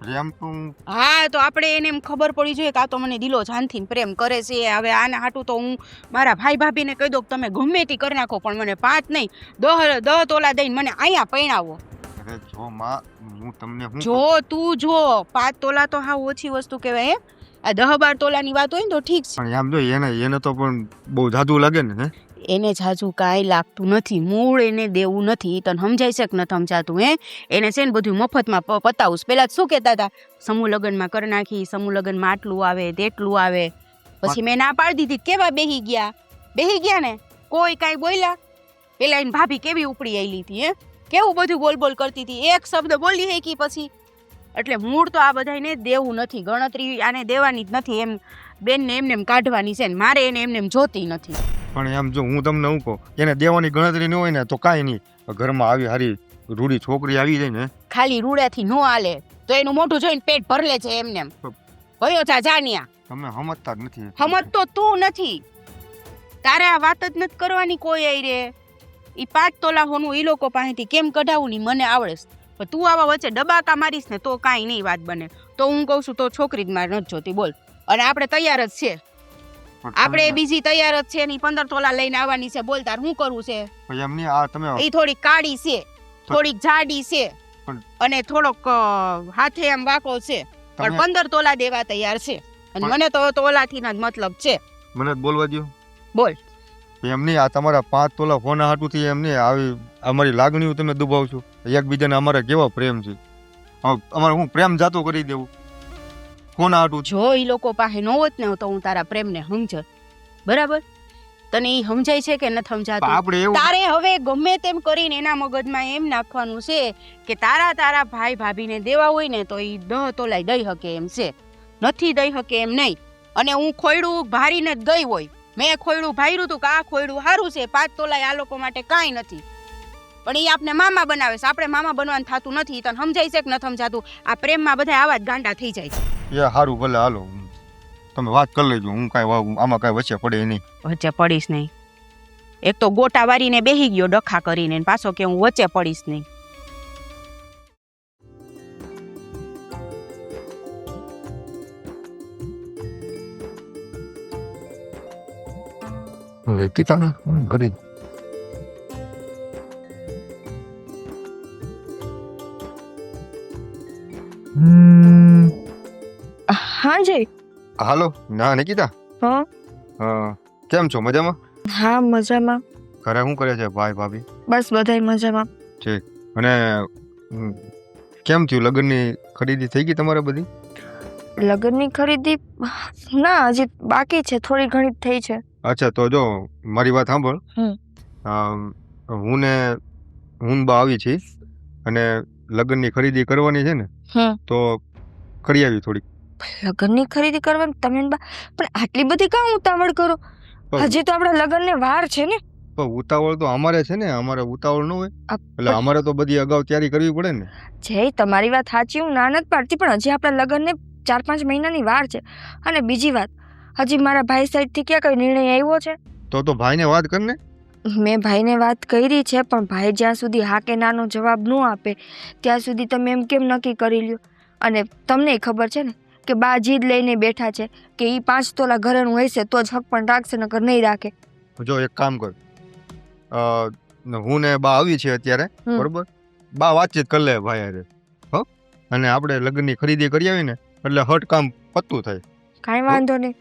પ્રેમ તો હા તો આપણે એને એમ ખબર પડી જોઈએ કે આ તો મને દિલો જાનથી પ્રેમ કરે છે. હવે આના હાટું તો હું મારા ભાઈ ભાભીને કહી દઉં કે તમે ગમે તે કરી નાખો પણ મને 5 નહીં 10 તોલા દઈને મને અહીંયા પૈણાવો. અરે જો માં, હું તમને હું જો તું જો 5 તોલા તો હા ઓછી વસ્તુ કહેવાય હે. આ 10-12 તોલાની વાત હોય ને તો ઠીક છે. પણ એમ જો એને તો પણ બહુ જાદુ લાગે ને. હે એને જાજુ કાંઈ લાગતું નથી. મૂળ એને દેવું નથી. તને સમજાય છે કે નથી સમજાતું હે? એને છે ને બધું મફતમાં પતાવું. પેલા શું કહેતા હતા? સમૂહ લગ્નમાં કરી નાખી, સમૂહ લગ્નમાં આટલું આવે તેટલું આવે. પછી મેં ના પાડી દીધી. કેવા બેહી ગયા ને? કોઈ કાંઈ બોલ્યા? પેલા એની ભાભી કેવી ઉપડી આવેલી હતી હે? કેવું બધું બોલ કરતી હતી. એક શબ્દ બોલી હે કે પછી. એટલે મૂળ તો આ બધાને દેવું નથી. ગણતરી આને દેવાની જ નથી. એમ બેનને એમને એમ કાઢવાની છે ને મારે એને એમને એમ જોતી નથી. પણ એમ જો હું તમને હું કહું, એને દેવાની ગણતરી ન હોય ને તો કાંઈ નહીં. ઘરમાં આવી હારી રૂડી છોકરી આવી જાય ને, ખાલી રૂડાથી નો હાલે તો એનું મોઢું જોઈને પેટ ભરલે છે એમને એમ. ભયો જાનિયા તમે સમજતા જ નથી. સમજતો તું નથી. તારે આ વાત જ નથી કરવાની કોઈ આઈ રે. ઈ 5 તોલા હોનું ઈ લોકો પાસેથી કેમ કઢાવું ની મને આવડે. પણ તું આવા વચ્ચે ડબાકા મારીશ ને તો કાંઈ નહીં વાત બને. તો હું કહું છું તો છોકરી જ મારે નથી જોતી. બોલ. અને આપણે તૈયાર જ છે. આપણે બીજી તૈયાર જ છે. 15 તોલા લઈને આવવાની છે. બોલ તાર શું કરવું છે? એમ નહીં, આ તમે ઈ થોડીક કાળી છે, થોડીક જાડી છે અને થોડોક હાથે એમ વાંકો છે. પણ 15 તોલા દેવા તૈયાર છે. અને મને તો તોલાથી ના જ મતલબ છે. મને જ બોલવા દો. બોલ. એમ નહીં, આ તમારા 5 તોલા ફોના હાટુથી એમ નહીં આવી અમારી લાગણીઓ તમે દુભાવશો. એકબીજાને અમારા કેવા પ્રેમ છે. અમારે હું પ્રેમ જાતો કરી દેવું ફોના હાટું? જો ઈ લોકો પાસે ન હોત ને તો હું તારા પ્રેમને સમજત. બરાબર? તને ઈ સમજાય છે કે નથી સમજાતું? આપણે એવું તારે હવે ગમે તેમ કરીને એના મગજમાં એમ નાખવાનું છે કે તારા ભાઈ ભાભીને દેવા હોય ને તો ઈ 10 તોલા દઈ શકે એમ છે. નથી દઈ શકે એમ નહીં. અને હું ખોયડું ભારીને જ ગઈ હોય. મેં ખોયડું ભાર્યું હતું કે આ ખોયડું સારું છે, 5 તોલા આ લોકો માટે કાંઈ નથી. પણ એ આપણે મામા બનાવે છે. આપણે મામા બનવાનું થતું નથી. તને સમજાય છે કે નથી સમજાતું? આ પ્રેમમાં બધા આવા જ ગાંડા થઈ જાય છે. એ સારું, ભલે હાલો તમે વાત કરી લેજો. હું કાંઈ આમાં કાંઈ વચ્ચે પડે નહીં. વચ્ચે પડીશ નહીં. એક તો ગોટા વારીને બેહી ગયો ડખા કરીને, પાછો કે હું વચ્ચે પડીશ નહીં. કીધા કરી હા જય હાલો ના નિકિતા હા કેમ છો મજામાં હા મજામાં ઘરે શું કરે છે ભાઈ ભાભી બસ બધાય મજામાં અને કેમ થયું લગ્નની ખરીદી થઈ ગઈ તમારે બધી લગ્નની ખરીદી ના હજી બાકી છે, થોડી ઘણી થઈ છે. અચ્છા તો જો મારી વાત સાંભળ હું ને બા આવી છી અને લગ્નની ખરીદી કરવાની છે ને તો કરી આવી થોડીક લગ્નની ખરીદી કરવાની તમે ને બા પણ આટલી બધી કામ ઉતાવળ કરો? હજી તો આપણા લગ્નને વાર છે ને. તો ઉતાવળ તો અમારે છે ને, અમારે ઉતાવળ ન હોય એટલે અમારે તો બધી અગાઉ તૈયારી કરવી પડે ને. જય તમારી વાત સાચી, હું ના નથી પાડતી, પણ હજી આપણા લગ્નને 4-5 મહિનાની વાર છે. અને બીજી વાત, હજી મારા ભાઈ સાઈડથી ક્યાં કઈ નિર્ણય આવ્યો છે? તો ભાઈને વાત કર ને. મેં ભાઈને વાત કરી છે, પણ ભાઈ જ્યાં સુધી હા કે નાનો જવાબ ન આપે ત્યાં સુધી તમે એમ કેમ નક્કી કરી લ્યો? અને તમને ખબર છે ને કે બા જીદ લઈને બેઠા છે કે એ 5 તોલા ઘરેણું હશે તો જ હક પણ રાખશે, નકર નહીં રાખે. જો એક કામ કર, હું ને બા આવી છે અત્યારે, બરોબર? બા વાતચીત કરી લે ભાઈ હારે, હો, અને આપણે લગ્નની ખરીદી કરી આવી ને એટલે હટ કામ પતું થાય. કાંઈ વાંધો નહીં,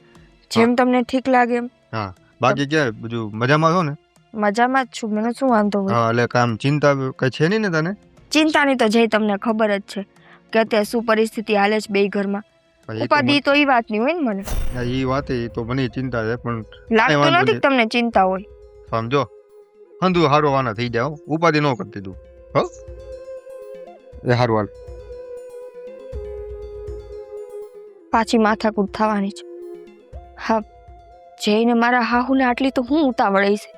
જેમ તમને ઠીક લાગે એમ. હા, બાકી કે બધું મજામાં છો ને? મજામાં જ છું, મને શું વાંધો હોય. હા, એટલે કામ ચિંતા કઈ છે નહીં ને તને? ચિંતાની તો જય તમને ખબર જ છે કે અત્યારે શું પરિસ્થિતિ હાલે છે બે ઘરમાં. ઉપાધિ તો એ વાતની હોય ને મને. એ વાત એ તો મને ચિંતા છે, પણ લાગતું નથી કે તમને ચિંતા હોય. સમજો, હંધુ હારો વાના થઈ જાવ, ઉપાધિ ન કરતી તું, હો? એ હારું હાલ. પાછી માથાકૂટ થવાની છે. હા, જઈને મારા હાહુને આટલી તો હું ઉતાવળ છે.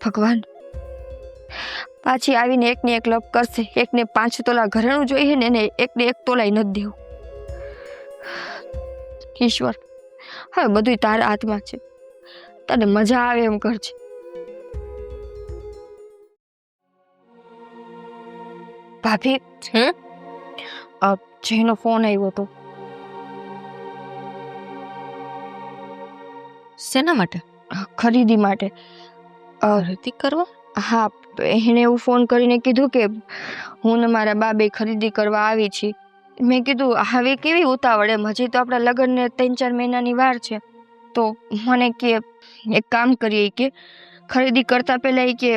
ભગવાન, પાછી આવીને એકને એક લપ કરશે, એકને 5 તોલા ઘરેણું જોઈએ ને એને એકને 1 તોલાય નથી દેવું. ઈશ્વર, હવે બધું તારા હાથમાં છે, તને મજા આવે એમ કરજે. ભાભી, જયનો ફોન આવ્યો હતો. શેના માટે? ખરીદી માટે. ખરીદી કરવા? હા, એને એવું ફોન કરીને કીધું કે હું ને મારા બા બે ખરીદી કરવા આવી છીએ. મેં કીધું હવે કેવી ઉતાવળ એમ, હજી તો આપણા લગ્નને 3-4 મહિનાની વાર છે. તો મને કે એક કામ કરીએ કે ખરીદી કરતા પહેલા કે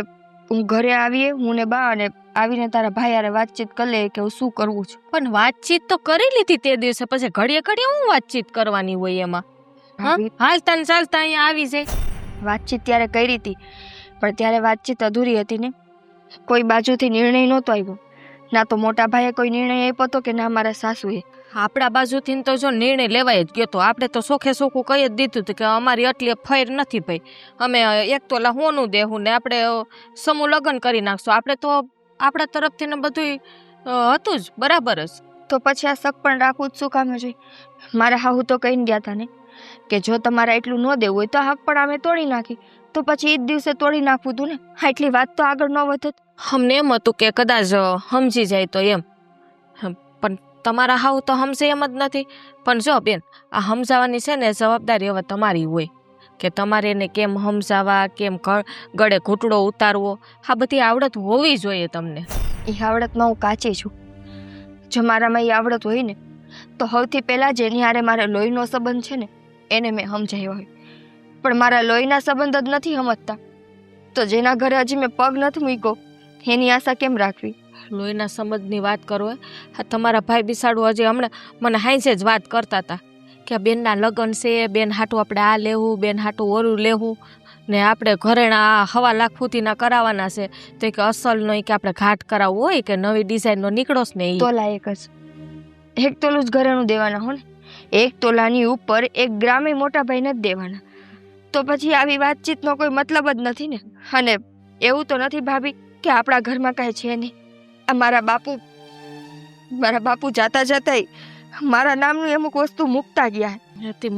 હું ઘરે આવીએ, હું ને બા, અને આવીને તારા ભાઈ હારે વાતચીત કરી લે કે શું કરવું છે. પણ વાતચીત તો કરી લીધી તે દિવસે, પછી ઘડીએ ઘડીએ હું વાતચીત કરવાની હોય એમાં? હાલતા ને ચાલતા અહીંયા આવી જાય. વાતચીત ત્યારે કરી હતી, પણ ત્યારે વાતચીત અધૂરી હતી ને. કોઈ બાજુથી નિર્ણય નહોતો આવ્યો, ના તો મોટા ભાઈએ કોઈ નિર્ણય આપ્યો હતો કે ના મારા સાસુએ. આપણા બાજુથી તો જો નિર્ણય લેવાય જ ગયો તો આપણે તો સોખે સોખું કહી જ દીધું હતું કે અમારી એટલી ફેર નથી ભાઈ, અમે 1 તોલા હોનું દેવું ને આપણે સમૂહ લગ્ન કરી નાખશું. આપણે તો આપણા તરફથી ને બધું હતું જ બરાબર જ. તો પછી આ શક પણ રાખવું જ શું કામ છે? મારા હાહુ તો કહીને ગયા હતા ને કે જો તમારે એટલું ન દેવું હોય તો હક પણ અમે તોડી નાખી. તો પછી એ જ દિવસે તોડી નાખવું હતું ને. એટલી વાત તો આગળ ન વધત. અમને એમ હતું કે કદાચ સમજી જાય તો એમ, પણ તમારા હાવ તો સમજે એમ જ નથી. પણ જો બેન, આ સમજાવવાની છે ને જવાબદારી હવે તમારી હોય કે તમારે એને કેમ સમજાવવા, કેમ ગળે ઘૂંટડો ઉતારવો, આ બધી આવડત હોવી જોઈએ તમને. એ આવડતમાં હું કાચી છું. જો મારામાં એ આવડત હોય ને તો સૌથી પહેલાં જેની હારે મારા લોહીનો સંબંધ છે ને એને મેં સમજાવ્યો હોય. પણ મારા લોહીના સંબંધ જ નથી સમજતા તો જેના ઘરે હજી મેં પગ નથી મૂક્યો એની આશા કેમ રાખવી? લોહીના સંબંધની વાત કરો, આ તમારા ભાઈ બિસાડું હજી હમણાં મને હાંસે જ વાત કરતા હતા કે બેનના લગ્ન છે, બેન હાટું આપણે આ લેવું, બેન હાટું ઓરું લેવું ને આપણે ઘરેણા 1.25 લાખ સુધીના કરાવવાના છે. તો કે અસલનો કે આપણે ઘાટ કરાવવું હોય કે નવી ડિઝાઇનનો નીકળો જ ને તોલા એક જ 1 તોલું જ ઘરેણું દેવાના હો ને. 1 તોલાની ઉપર 1 ગ્રામે મોટા ભાઈ નથી દેવાના. તો પછી આવી વાતચીતનો કોઈ મતલબ જ નથી ને. અને એવું તો નથી ભાભી કે આપણા ઘરમાં કાંઈ છે નહીં. મારા બાપુ જાતા જતા મારા નામની અમુક વસ્તુ મૂકતા ગયા.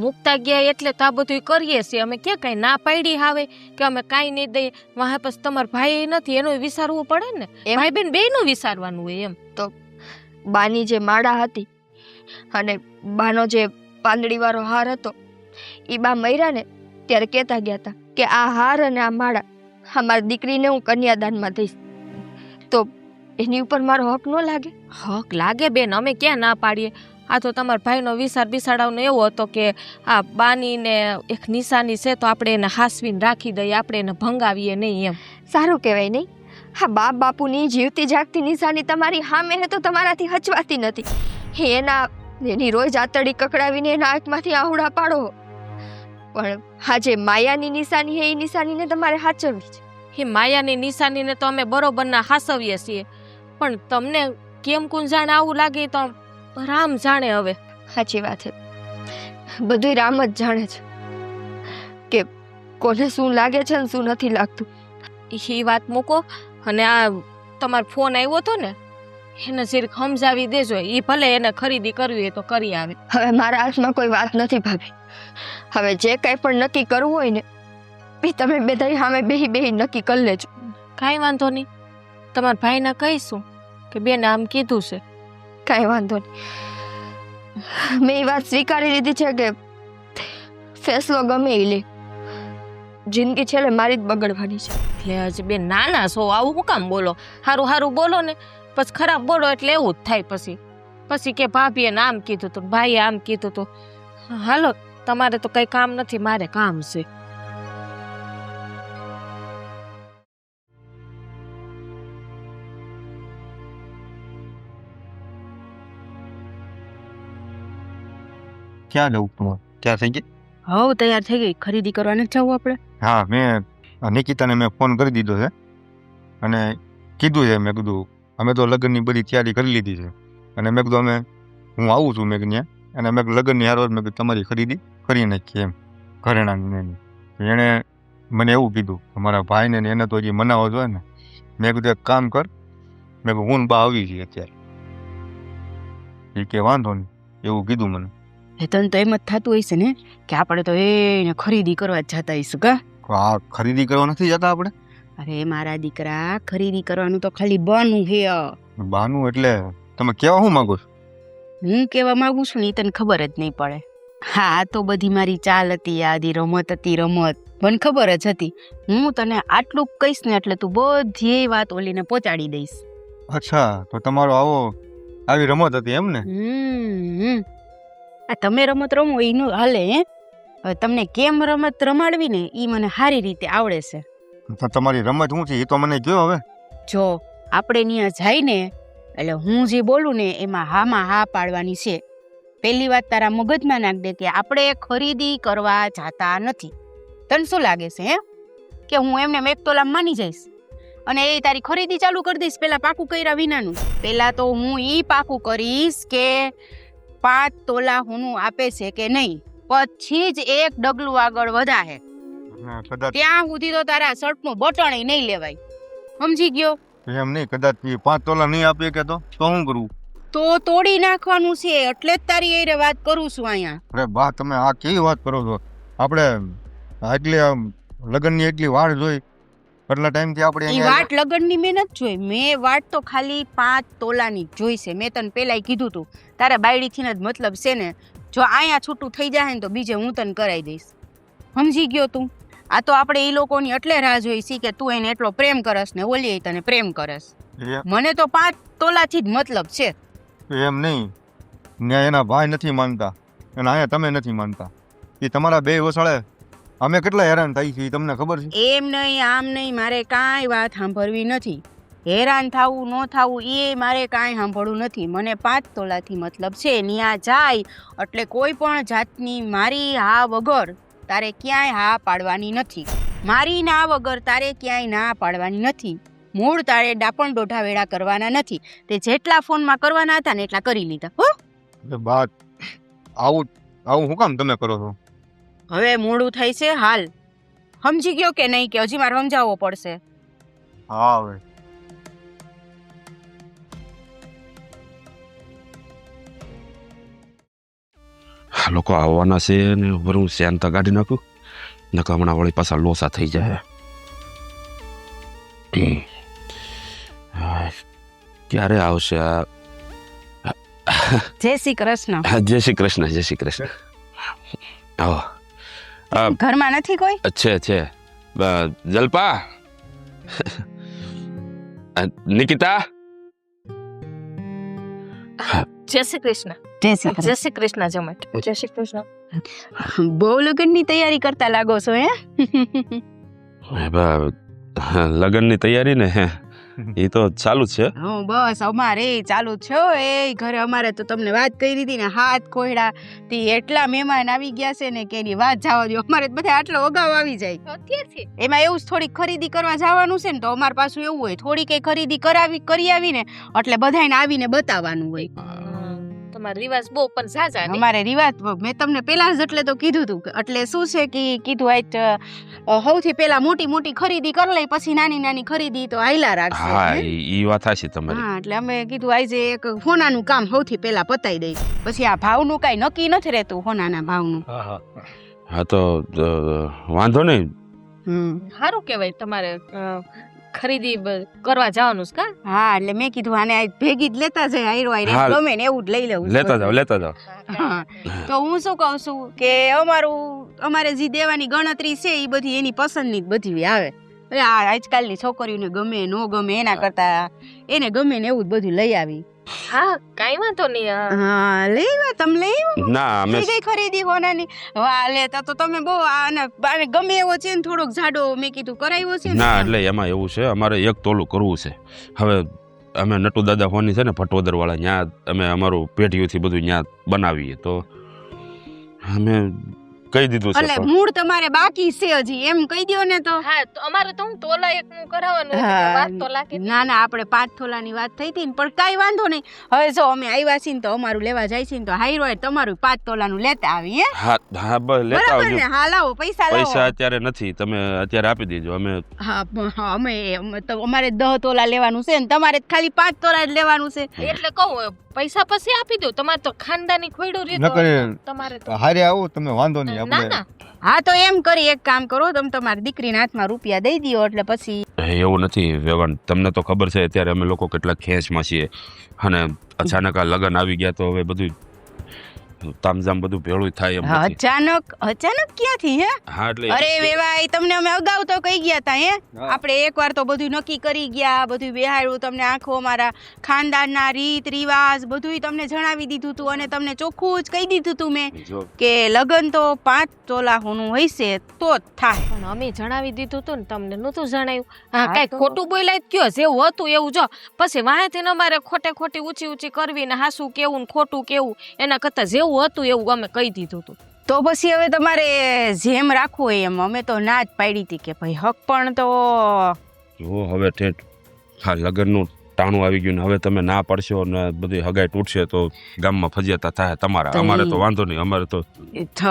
મૂકતા ગયા એટલે તો આ બધું કરીએ છીએ અમે. ક્યાં કઈ ના પાડી આવે કે અમે કાંઈ નહીં દઈએ? વાહ, પછી તમારા ભાઈ નથી એનું વિચારવું પડે ને. ભાઈ બેન બેયનું વિચારવાનું હોય એમ. તો બાની જે માળા હતી અને બાનો જે પાંદડીવાળો હાર હતો એ બા મર્યા ને ત્યારે કહેતા ગયા હતા કે આ હાર અને આ માળા આ મારી દીકરીને હું કન્યાદાનમાં દઈશ, તો એની ઉપર મારો હક ન લાગે? હક લાગે બેન, અમે ક્યાં ના પાડીએ. આ તો તમારા ભાઈનો વિચાર બિસાડાવનો એવો હતો કે આ બાનીને એક નિશાની છે તો આપણે એને હાસવીને રાખી દઈએ, આપણે એને ભંગાવીએ નહીં એમ. સારું કહેવાય નહીં? હા, બાપ બાપુની જીવતી જાગતી નિશાની તમારી સામે હે તો તમારાથી હચવાતી નથી. એની રોજ આતડી કકડાવીને એના આંખમાંથી આહુડા પાડો, પણ હા જે માયાની નિશાની હે એ નિશાનીને તમારે સાચવવી છે. એ માયાની નિશાનીને તો અમે બરોબરના હાસવીએ છીએ, પણ તમને કેમ કોણ જાણે આવું લાગે તો રામ જાણે. હવે સાચી વાત છે, બધું રામ જ જાણે છે કે કોને શું લાગે છે ને શું નથી લાગતું. એ વાત મૂકો, અને આ તમારો ફોન આવ્યો હતો ને એને જરીક સમજાવી દેજો. એ ભલે એને ખરીદી કરવી હોય તો કરી આવે. હવે મારા હાથમાં કોઈ વાત નથી ભાભી. હવે જે કાંઈ પણ નક્કી કરવું હોય ને એ તમે બધા સામે બેહી બેહી નક્કી કરી લેજો. કાંઈ વાંધો નહીં, તમારા ભાઈને કહીશું કે બેન આમ કીધું છે. કાંઈ વાંધો નહીં, મેં એ વાત સ્વીકારી લીધી છે કે ફેસલો ગમે એ લે, જિંદગી છેલ્લે મારી જ બગડવાની છે. એટલે હજી બેન નાના છો, આવું શું કામ બોલો? સારું સારું બોલો ને, પછી ખરાબ બોલો એટલે એવું જ થાય. પછી કે ભાભીએ આમ કીધું તું, ભાઈએ આમ કીધું તું. હાલો, તમારે તો કંઈ કામ નથી, મારે કામ છે. ક્યાં જવું તમારે? ક્યાં થઈ ગઈ? હવ તૈયાર થઈ ગઈ, ખરીદી કરવા નથી જવું આપણે? હા, મેં નિકિતાને મેં ફોન કરી દીધો છે અને કીધું છે, મેં કીધું અમે તો લગ્નની બધી તૈયારી કરી લીધી છે અને મેં કીધું હું આવું છું મેં ત્યાં, અને મેં લગ્નની હારો મેં કીધું તમારી ખરીદી કરી નાખીએ એમ ઘરેણાની. એણે મને એવું કીધું મારા ભાઈને એને તો હજી મનાવવો જોઈએ ને. મેં કીધું એક કામ કર, મેં કીધું હું બા આવી છીએ અત્યારે. એ કે વાંધો નહીં, એવું કીધું મને. તને તો એમ જ થતું હોય છે ને કે આપણે તો એને ખરીદી કરવા જ જતા હઈશું કા? આ ખરીદી કરવા નથી જતા આપણે? અરે મારા દીકરા, ખરીદી કરવાનું તો ખાલી બનું હે. બાનું એટલે તમે કેવા શું માંગો છો? હું કેવા માંગુ છું ને તને ખબર જ નહીં પડે. હા, આ તો બધી મારી ચાલ હતી, આધી રમત હતી. રમત મને ખબર જ હતી. હું તને આટલું કહીશ ને એટલે તું બધી વાત ઓલીને પહોંચાડી દઈશ. અચ્છા, તો તમારો આવી રમત હતી એમ ને? આ તમે રમત રમો એનું હાલે હે? હવે તમને કેમ રમત રમાડવી ને એ મને સારી રીતે આવડે છે. તો તમારી રમત શું છે એ તો મને કહો. હવે જો આપણે ત્યાં જાય ને એટલે હું જે બોલું ને એમાં હામાં હા પાડવાની છે. પહેલી વાત તારા મગજમાં નાખ દે કે આપણે ખરીદી કરવા જાતા નથી. તને શું લાગે છે હે કે હું એમને એક તોલા માની જઈશ અને એ તારી ખરીદી ચાલુ કરી દઈશ પેલા પાકું કર્યા વિનાનું? પેલા તો હું ઈ પાકું કરીશ કે 5 તોલા હોનું આપે છે કે નહીં, પછી જ એક ડગલું આગળ વધારે. ત્યાં સુધી તો તારા શર્ટનું બટન નહીં લેવાય, સમજી ગયો? એમ નહીં, કદાચ 5 તોલા નહીં આપીએ કે તો શું કરવું? તો તોડી નાખવાનું છે. એટલે જ તારી એ વાત કરું છું અહીંયા. અરે બા, તમે આ કેવી વાત કરો છો? આપણે એટલે લગ્નની એટલી વાડ જોઈ, એટલા ટાઈમથી આપણે ઈ વાટ લગ્નની મેં નથી જોઈ. મેં વાટ તો ખાલી 5 તોલાની જોઈ છે. મેં તને પેલાય કીધું તું તારા બાયડીથી જ મતલબ છે ને. જો અહીંયા છૂટું થઈ જાય ને તો બીજે હું તને કરાવી દઈશ, સમજી ગયો તું? આ તો આપણે એ લોકોની એટલે રાહ જોઈ છે કે તું એને એટલો પ્રેમ કરસ ને ઓલી તને પ્રેમ કરસ. મને તો 5 તોલાથી જ મતલબ છે. એમ નહીં, ને એના ભાઈ નથી માનતા અને અહીંયા તમે નથી માનતા. એ તમારા બે વસાળે અમે કેટલા હેરાન થઈ છીએ તમને ખબર છે? એમ નહીં આમ નહીં, મારે કાંઈ વાત સાંભળવી નથી. હેરાન થવું ન થવું એ મારે કાંઈ સાંભળવું નથી. મને 5 તોલાથી મતલબ છે. ત્યાં જાય એટલે કોઈ પણ જાતની મારી હા વગર તારે ક્યાંય હા પાડવાની નથી. મારી ના વગર તારે ક્યાંય ના પાડવાની નથી. મૂળ તારે ડાપણ દોઢા વેળા કરવાના નથી. તે જેટલા ફોનમાં કરવાના હતા ને એટલા કરી લીધા. હો બાત આવું શું કામ તમે કરો છો? હવે મોડું થાય છે હાલ. સમજી ગયો કે નહીં કે હજી મારે સમજાવવો પડશે? હા, હવે લોકો આવવાના છે ને હું શાંત કાઢી નાખું, નકર હમણાં વળી પાછા લોસા થઈ જાય. ક્યારે આવશે આ? જય શ્રી કૃષ્ણ. જય શ્રી કૃષ્ણ, જય શ્રી કૃષ્ણ. આવો ઘરમાં નથી કોઈ? છે જલપા નિકિતા જય શ્રી કૃષ્ણ. જય શ્રી કૃષ્ણ જમાટ. જય શ્રી કૃષ્ણ. બહુ લગ્નની તૈયારી કરતા લાગો છો હે? લગ્નની તૈયારી ને એ તો ચાલુ જ છે. બસ અમારે ચાલુ જ છે. એ ઘરે અમારે તો તમને વાત કરી હતી ને, હાથ કોયડા થી એટલા મહેમાન આવી ગયા છે ને કે એની વાત જવા દો. અમારે બધા આટલો અગાઉ આવી જાય અત્યારથી એમાં એવું થોડીક ખરીદી કરવા જવાનું છે ને, તો અમારે પાછું એવું હોય થોડી કઈ ખરીદી કરી આવીને એટલે બધાને આવીને બતાવવાનું હોય. તમારો રિવાજ બહુ પણ સાચા નહીં. અમારે રિવાજ મેં તમને પેલા જ એટલે તો કીધું હતું. એટલે શું છે કે કીધું આજ સૌથી પેલા મોટી ખરીદી કરી લઈ, પછી નાની ખરીદી તો હાઈલા રાખશે. હા ઈ વાત સાચી તમારી. હા એટલે અમે કીધું આજે એક હોનાનું કામ સૌથી પેલા પતાઈ દઈ, પછી આ ભાવનું કઈ નક્કી નથી રહેતું હોનાના ભાવનું. હા તો વાંધો નહીં. સારું કહેવાય તમારે ખરીદી કરવા જવાનું છે કા? હા એટલે મેં કીધું આને આજ ભેગી જ લેતા જાય, આયરો આયરે હા. ગમે ને એવું જ લઈ લેવું. લેતા જાઓ. હા તો હું શું કહું છું કે અમારે જે દેવાની ગણતરી છે એ બધી એની પસંદની જ બધી આવે. આ આજકાલની છોકરીઓને ગમે ન ગમે એના કરતા એને ગમે ને એવું જ બધું લઈ આવી. હા કાઈ વાંધો નહીં. હા લઈ આવ્યા તમે? લઈ આવ્યા? ના અમે થઈ ગઈ ખરીદી હોનાની? વાહ લેતા તો તમે બહુ આને ગમે એવો છે ને થોડોક જાડો મેં કીધું કરાવ્યો છે ને. ના એટલે એમાં એવું છે, અમારે એક તોલું કરવું છે. હવે અમે નટુ દાદા હોની છે ને ભટોદર વાળા, ત્યાં અમે અમારું પેઢીઓથી બધું ત્યાં બનાવીએ, તો અમે કહી દીધું છે. એટલે મૂળ તમારે બાકી છે હજી એમ કહી દો ને તો. હા તો અમારે તો હું તોલા એક નું કરાવવાનું હતું, હા. વાત તો લાગી. ના આપણે 5 તોલાની વાત થઈ હતી ને, પણ કાંઈ વાંધો નહીં. હવે જો અમે આવ્યા છીએ ને તો અમારું લેવા જાય છે ને તો હાઈરો તમારું 5 તોલાનું લેતા આવી. હા બસ લેતા બરાબર આવજો. ને? હા લાવો પૈસા લાવો. પૈસા અત્યારે નથી, તમે અત્યારે આપી દેજો. અમે હા અમે તો અમારે 10 તોલા લેવાનું છે ને તમારે ખાલી 5 તોલા જ લેવાનું છે. એટલે કહું પૈસા પછી આપી દઉં. તમારે તો ખાનદાની ખોયડું ન રીતો કરે તમારે તો હારે આવો તમે, વાંધો નહીં. ના આપણે ના હા તો એમ કરી એક કામ કરો, તમે તમારી દીકરીના હાથમાં રૂપિયા દઈ દો એટલે પછી. એવું નથી વેવાણ, તમને તો ખબર છે અત્યારે અમે લોકો કેટલા ખેંચમાં છીએ, અને અચાનક આ લગ્ન આવી ગયા તો હવે બધું તામઝામ બધું ભેળું થાય એમ નથી. અચાનક ક્યાંથી હે? હા એટલે અરે વેવાય તમને અમે અગાઉ તો કહી ગયા તા હે. હા. આપણે એકવાર તો બધું નક્કી કરી ગયા, બધું બેહાડ્યું તમને, આખો અમારા ખાનદાનના રીત રિવાજ બધું તમને જણાવી દીધું તું, અને તમને ચોખ્ખું જ કહી દીધું તું મેં જો કે લગ્ન તો 5 તોલા હોનું હશે તો જ થાય. પણ અમે જણાવી દીધું તું ને, તમને નતું જણાવ્યું. હા હા કઈ તો- ખોટું બોલાય કયો જેવું હતું એવું જો. પછી વાંહેથી અમારે ખોટી ઊંચી કરવી ને હાસું કેવું ને ખોટું કેવું, એના કરતા જેવું હતું એવું અમે કહી દીધું હતું. તો પછી હવે તમારે જેમ રાખવું હોય એમ. અમે તો ના જ પાડી હતી કે ભાઈ હક પણ તો જો હવે ઠેઠ હા લગ્નનું ટાણું આવી ગયું ને હવે તમે ના પડશો ને બધી હગાઈ તૂટશે તો ગામમાં ફજિયાતા થાય તમારા. તો અમારે ઈ- તો વાંધો નહીં, અમારે તો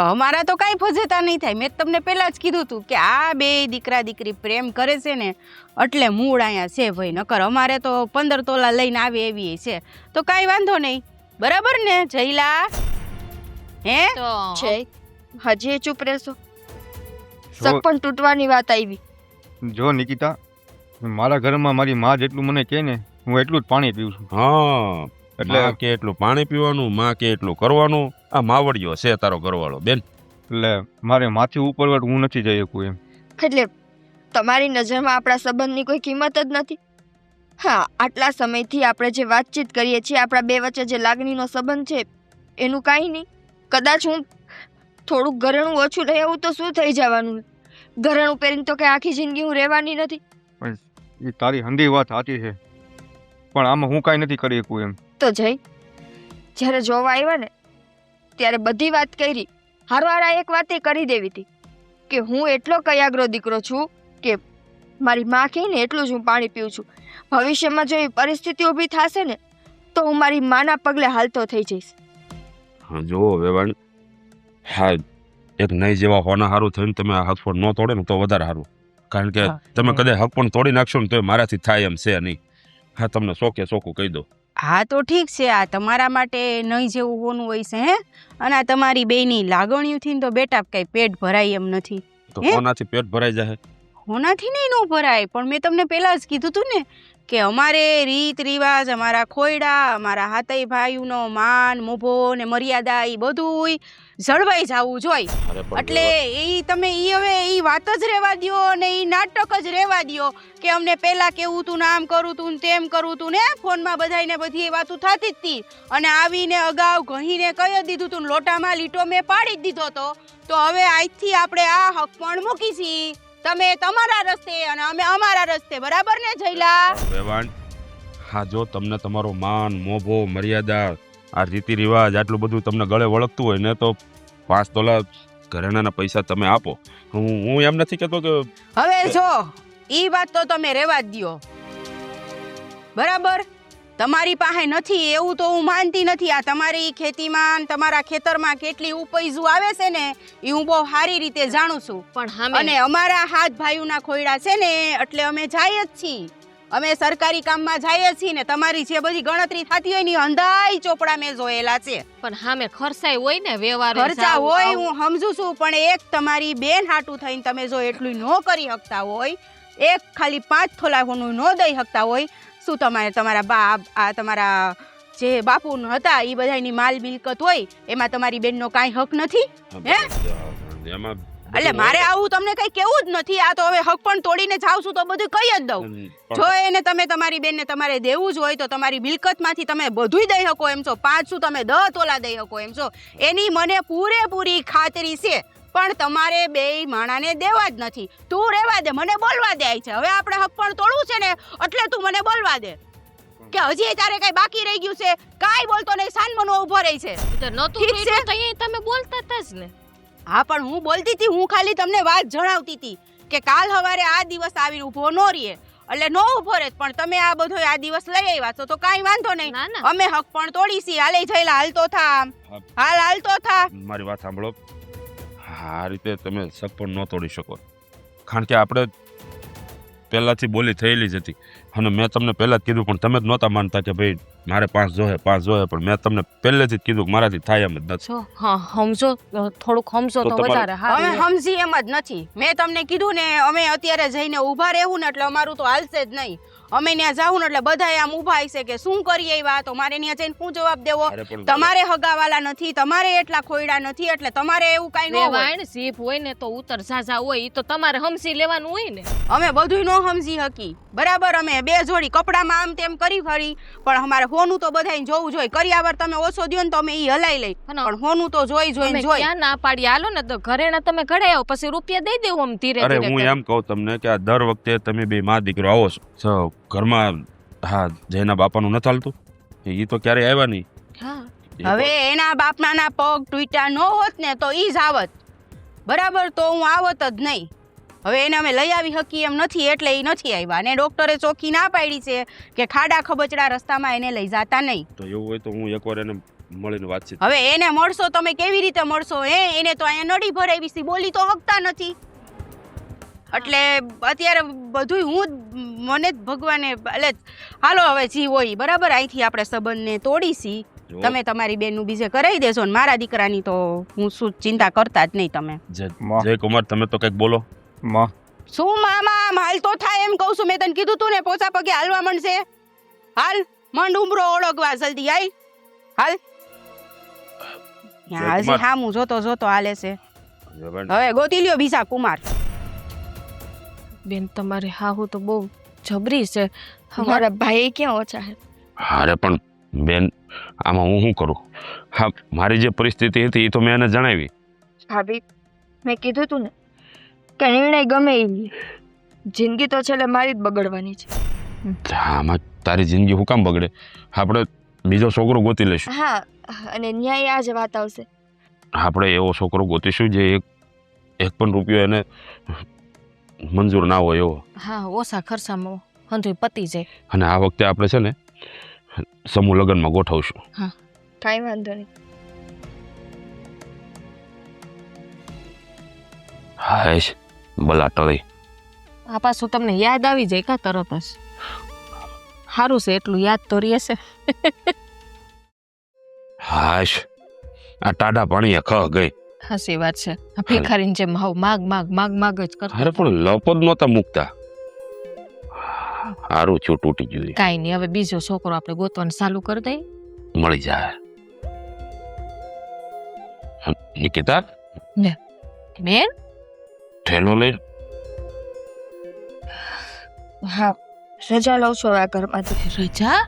અમારા તો કાંઈ ફજેતા નહીં થાય. મેં તમને પહેલા જ કીધું હતું કે આ બે દીકરા દીકરી પ્રેમ કરે છે ને એટલે મૂળ અહીંયા છે ભાઈ. નકર અમારે તો 15 તોલા લઈને આવે એવી છે, તો કાંઈ વાંધો નહીં. બરાબર ને જયલા? હે તો છે હજી ચૂપ રહેશો? સગ પણ તૂટવાની વાત આવી. જો નિકિતા, મારા ઘરમાં મારી માં જેટલું મને કહે ને હું એટલું જ પાણી પીઉં છું. હા એટલે એટલે કે એટલું પાણી પીવાનું, માં કે એટલું કરવાનું. આ માવડિયો છે તારો ઘરવાળો બેન. એટલે મારે માથી ઉપર હું નથી જઈ શકું એમ. એટલે તમારી નજરમાં આપણા સંબંધની કોઈ કિંમત જ નથી? હા આટલા સમયથી આપણે જે વાતચીત કરીએ છીએ, આપણા બે વચ્ચે જે લાગણીનો સંબંધ છે એનું કાંઈ નહીં. કદાચ હું થોડુંક ઘરેણું ઓછું લઈ આવું તો શું થઈ જવાનું? ઘરેણું પહેરીને તો કે આખી જિંદગી હું રહેવાની નથી. એ તારી હંધી વાત સાચી છે, પણ આમાં હું કાંઈ નથી કરી શકું એમ. તો જઈ જ્યારે જોવા આવ્યા ને ત્યારે બધી વાત કરી. હારવારા એક વાતે કરી દેવી હતી કે હું એટલો કયાગ્રો દીકરો છું કે મારી માં કહે ને એટલું જ હું પાણી પીઉં છું. ભવિષ્યમાં જો એ પરિસ્થિતિ ઊભી થશે ને તો હું મારી માના પગલે હાલતો થઈ જઈશ. હા જુઓ વેવાણ, હા એક નહીં જેવા હોના સારું થઈને તમે આ હક પણ ન તોડે ને તો વધારે સારું. કારણ કે હા. તમે કદાચ હક પણ તોડી નાખશો ને તો મારાથી થાય એમ છે નહીં. હા તમને ચોકે ચોખ્ખું કહી દો. હા તો ઠીક છે. આ તમારા માટે નહીં જેવું હોનું હોય છે હે, અને આ તમારી બેયની લાગણીઓથી ને તો બેટા કઈ પેટ ભરાય એમ નથી. તો હે? કોનાથી પેટ ભરાઈ જાય? હોનાથી નહીં નો ભરાય, પણ મેં તમને પહેલા જ કીધું હતું ને કે અમારે રીત રિવાજ, અમારા ખોયડા, અમારા હાથઈ ભાઈઓનો માન મોભો ને મર્યાદા એ બધું જળવાઈ જવું જોઈએ. અરે પણ એટલે એ તમે ઈ હવે ઈ વાત જ રહેવા દ્યો અને ઈ નાટક જ રહેવા દ્યો કે અમને પહેલા કેવું તું ને આમ કરું તું ને તેમ કરું તું ને ફોનમાં બધાયને બધી વાતો થતી જ હતી અને આવીને અગાઉ ઘહીને કહી દીધું તું ને લોટામાં લીટો મેં પાડી જ દીધો તો હવે આજથી આપણે આ હક પણ મૂકીશી. તમે તમારા રસ્તે અને અમે અમારા રસ્તે, બરાબર ને જયલા? વેવાણ, હા જો તમને તમારો માન મોભો મર્યાદા આ રીતિ રિવાજ આટલું બધું તમને ગળે વળગતું હોય ને તો 5 તોલા ઘરેણાના પૈસા તમે આપો. હું એમ નથી કહેતો કે હવે જો ઈ વાત તો તમે રહેવા જ દ્યો, બરાબર? તમારી પાસે નથી એવું તો હું માનતી નથી. આ તમારી ખેતીમાં તમારા ખેતરમાં કેટલી ઉપૈજુ આવે છે ને એ હું બહુ સારી રીતે જાણું છું. પણ હામે અને અમારા હાથ ભાઈઓના ખોયડા છે ને એટલે અમે જાય જ છીએ. અમે સરકારી કામમાં જઈએ છીએ ને તમારી જે બધી ગણતરી થતી હોય ને ઈ અંધાઈ ચોપડા મેં જોયેલા છે. પણ હામે ખર્ચાય હોય ને વ્યવહાર ખર્ચા હોય હું સમજુ છું, પણ એક તમારી બેન હાટું થઈને તમે જો એટલું ન કરી શકતા હોય, એક ખાલી 5 થોલા હોનું ન દઈ શકતા હોય, શું તમારે તમારા બાપ આ તમારા જે બાપુ હતા એ બધાની માલ મિલકત હોય એમાં તમારી બેનનો કાંઈ હક નથી? હે? એમાં એટલે મારે આવું તમને કઈ કેવું જ નથી. આ તો હવે હક પણ તોડીને જાવ છું તો બધું કહી જ દઉં. જો એને તમે તમારી બેનને તમારે દેવું જ હોય તો તમારી મિલકતમાંથી તમે બધુંય દઈ શકો એમ છો. 5 શું તમે 10 તોલા દઈ શકો એમ છો. એની મને પૂરેપૂરી ખાતરી છે. પણ તમારે બેય માણાને દેવા જ નથી. તું રહેવા દે, મને બોલવા દે છે. હવે આપણે હક પણ તોડવું છે ને એટલે તું મને બોલવા દે કે હજી તારે કઈ બાકી રહી ગયું છે. કાંઈ બોલતો નહીં, સાનમનો ઊભો રહી છે. તો નતું ઠીક છે. તો અહીંયા તમે બોલતા હતા જ ને. હા પણ હું બોલતી હતી, હું ખાલી તમને વાત જણાવતી હતી કે કાલ સવારે આ દિવસ આવીને ઊભો ન રહીએ એટલે નો ઊભો રહે. પણ તમે આ બધો આ દિવસ લઈ આવ્યા છો તો કાંઈ વાંધો નહીં. ના ના અમે હક પણ તોડીશી. હાલે જઈલા હાલતો થા, હાલતો થા. મારી વાત સાંભળો, આ રીતે તમે શક પણ ન તોડી શકો. કારણ કે આપણે પહેલાથી બોલી થયેલી જ હતી અને મેં તમને પહેલા જ કીધું પણ તમે જ નહોતા માનતા કે ભાઈ મારે 5 જોહે પણ મેં તમને પહેલેથી જ કીધું કે મારાથી થાય એમ જ નથી. જો હા સમજો, થોડુંક સમજો તો તો તમારે- વધારે અમે હારું. સમજી એમ જ નથી. મેં તમને કીધું ને અમે અત્યારે જઈને ઊભા રહેવું ને એટલે અમારું તો હાલશે જ નહીં. અમે ત્યાં જાવું ને એટલે બધાય આમ ઊભા હશે કે શું કરી આવ્યા, તો મારે ત્યાં જઈને શું જવાબ દેવો? અરે પણ તમારે હગાવાલા નથી, તમારે એટલા ખોયડા નથી એટલે તમારે એવું કાંઈ ન હોય. વેવાણ જીભ હોય ને તો ઉતર ઝાઝા હોય ઈ તો તમારે સમજી લેવાનું હોય ને. અમે બધુંય ન સમજી હકી, બરાબર? અમે 2 જોડી કપડામાં આમ તેમ કરી ફરી પણ અમારે હોનું તો બધાય જોવું જોઈએ. કર્યાવર તમે ઓછો દ્યો ને તો અમે ઈ હલાઈ લઈ, પણ હોનું તો જોઈ તમે જોઈને જોઈ. ક્યાં ના પાડી? હાલો ને તો ઘરેણા તમે ઘડે આવો પછી રૂપિયા દઈ દેવું આમ ધીરે અરે ધીરે હું કરીને. એમ કહું તમને કે આ દર વખતે તમે બે માં દીકરો આવો છો ઘરમાં. હા, જેના બાપાનું નથી હાલતું એ તો ક્યારેય આવ્યા નહીં. હા એ તો- હવે એના બાપનાના પગ તૂટ્યા ન હોત ને તો ઈ જ આવત, બરાબર? તો હું આવત જ નહીં. હવે એને અમે લઈ આવી હકી એમ નથી એટલે ઈ નથી આવ્યા. અને ડોક્ટરે ચોખ્ખી ના પાડી છે કે ખાડા ખબચડા રસ્તામાં એને લઈ જાતા નહીં. તો એવું હોય તો હું એકવાર એને મળીને વાતચીત. હવે એને મળશો તમે કેવી રીતે મળશો? એને તો અહીંયા નડી ભરાવી છે, બોલી તો હકતા નથી. એટલે અત્યારે બધું હું જ મને જ ભગવાને એટલે હાલો હવે જી હોય બરાબર. અહીંથી આપણે સંબંધને તોડીશી. જો, તમે તમારી બેનનું બીજે કરાવી દેશો ને મારા દીકરાની તો હું શું ચિંતા કરતા જ નહીં. તમે જય- જય કુમાર તમે તો કંઈક બોલો. માં શું મામા હાલ તો થાય એમ કહું છું. મેં તને કીધું તું ને પોચા પગે હાલવા માંડશે. હાલ મંડ ઉમરો ઓળગવા જલ્દી આય હાલ. જય હજી કુમાર. હામું જોતો જોતો હાલે છે. વેવાણ, હવે ગોતી લ્યો બીજા કુમાર. બેન તમારે હાહુ તો બહુ જબરી છે. મારા ભાઈ ક્યાં ઓછા છે? અરે પણ બેન આમાં હું શું કરું? હા, મારી જે પરિસ્થિતિ હતી એ તો મેં એને જણાવી. ભાભી, મેં કીધું તું ને કે નિર્ણય ગમે એ લે. જિંદગી તો છેલ્લે મારી જ બગડવાની છે. આમાં તારી જિંદગી હું કામ બગડે? આપણે બીજો છોકરો ગોતી લઈશું. હા, અને ન્યાય આ જ વાત આવશે. આપણે એવો છોકરો ગોતીશું જે એક પણ રૂપિયો એને મંજૂર ના હોય એવો. હા ઓછા ખર્ચામાં હંધુય પતી જાય. અને આ વખતે આપણે છે ને સમૂહ લગ્નમાં ગોઠવશું. કાંઈ વાંધો નહીં. હાશ બલા ટળી. આ પાછું તમને યાદ આવી જાય કા તરત જ. સારું છે એટલું યાદ તો રહેશે. હાશ આ ટાઢા પાણીએ ખ ગઈ. હાસી વાત છે. આ ભિખારીની જેમ હાવ માગ માગ માગ માગ જ કરતા. અરે પણ લપ જ નહોતા મૂકતા. હારું છું તૂટી ગયું. કાંઈ નહીં, હવે બીજો છોકરો આપણે ગોતવાનું ચાલુ કરી દઈએ. મળી જાય. નિકિતા બેન થેલો લઈ હા રજા લઉં છું હવે આ ઘરમાંથી. રજા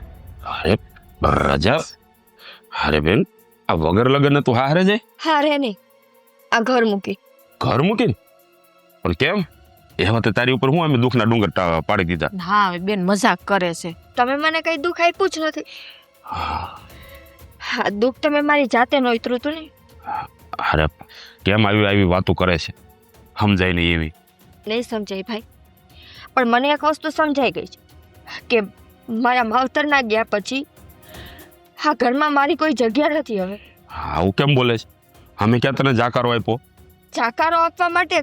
અરે રજા અરે બેન આ વગર લગન તું હારે જાય હા રે નહીં આ ઘર મૂકી. ઘર મૂકીને પણ કેમ એ વખતે તારી ઉપર હું અમે દુઃખના ડુંગર પાડી દીધા. હા હવે બેન મજાક કરે છે. તમે મને કઈ દુઃખ આપ્યું જ નથી. હા દુઃખ તમે મારી જાતે નોતરું હતું ને. અરે કેમ આવી વાતો કરે છે સમજાય નહીં એવી. નહીં સમજાય ભાઈ, પણ મને એક વસ્તુ સમજાઈ ગઈ છે કે મારા માવતરના ગયા પછી આ ઘરમાં મારી કોઈ જગ્યા નથી હવે. આવું કેમ બોલે છે? અમે ક્યાં તને જાકારો આપ્યો? જાકારો આપવા માટે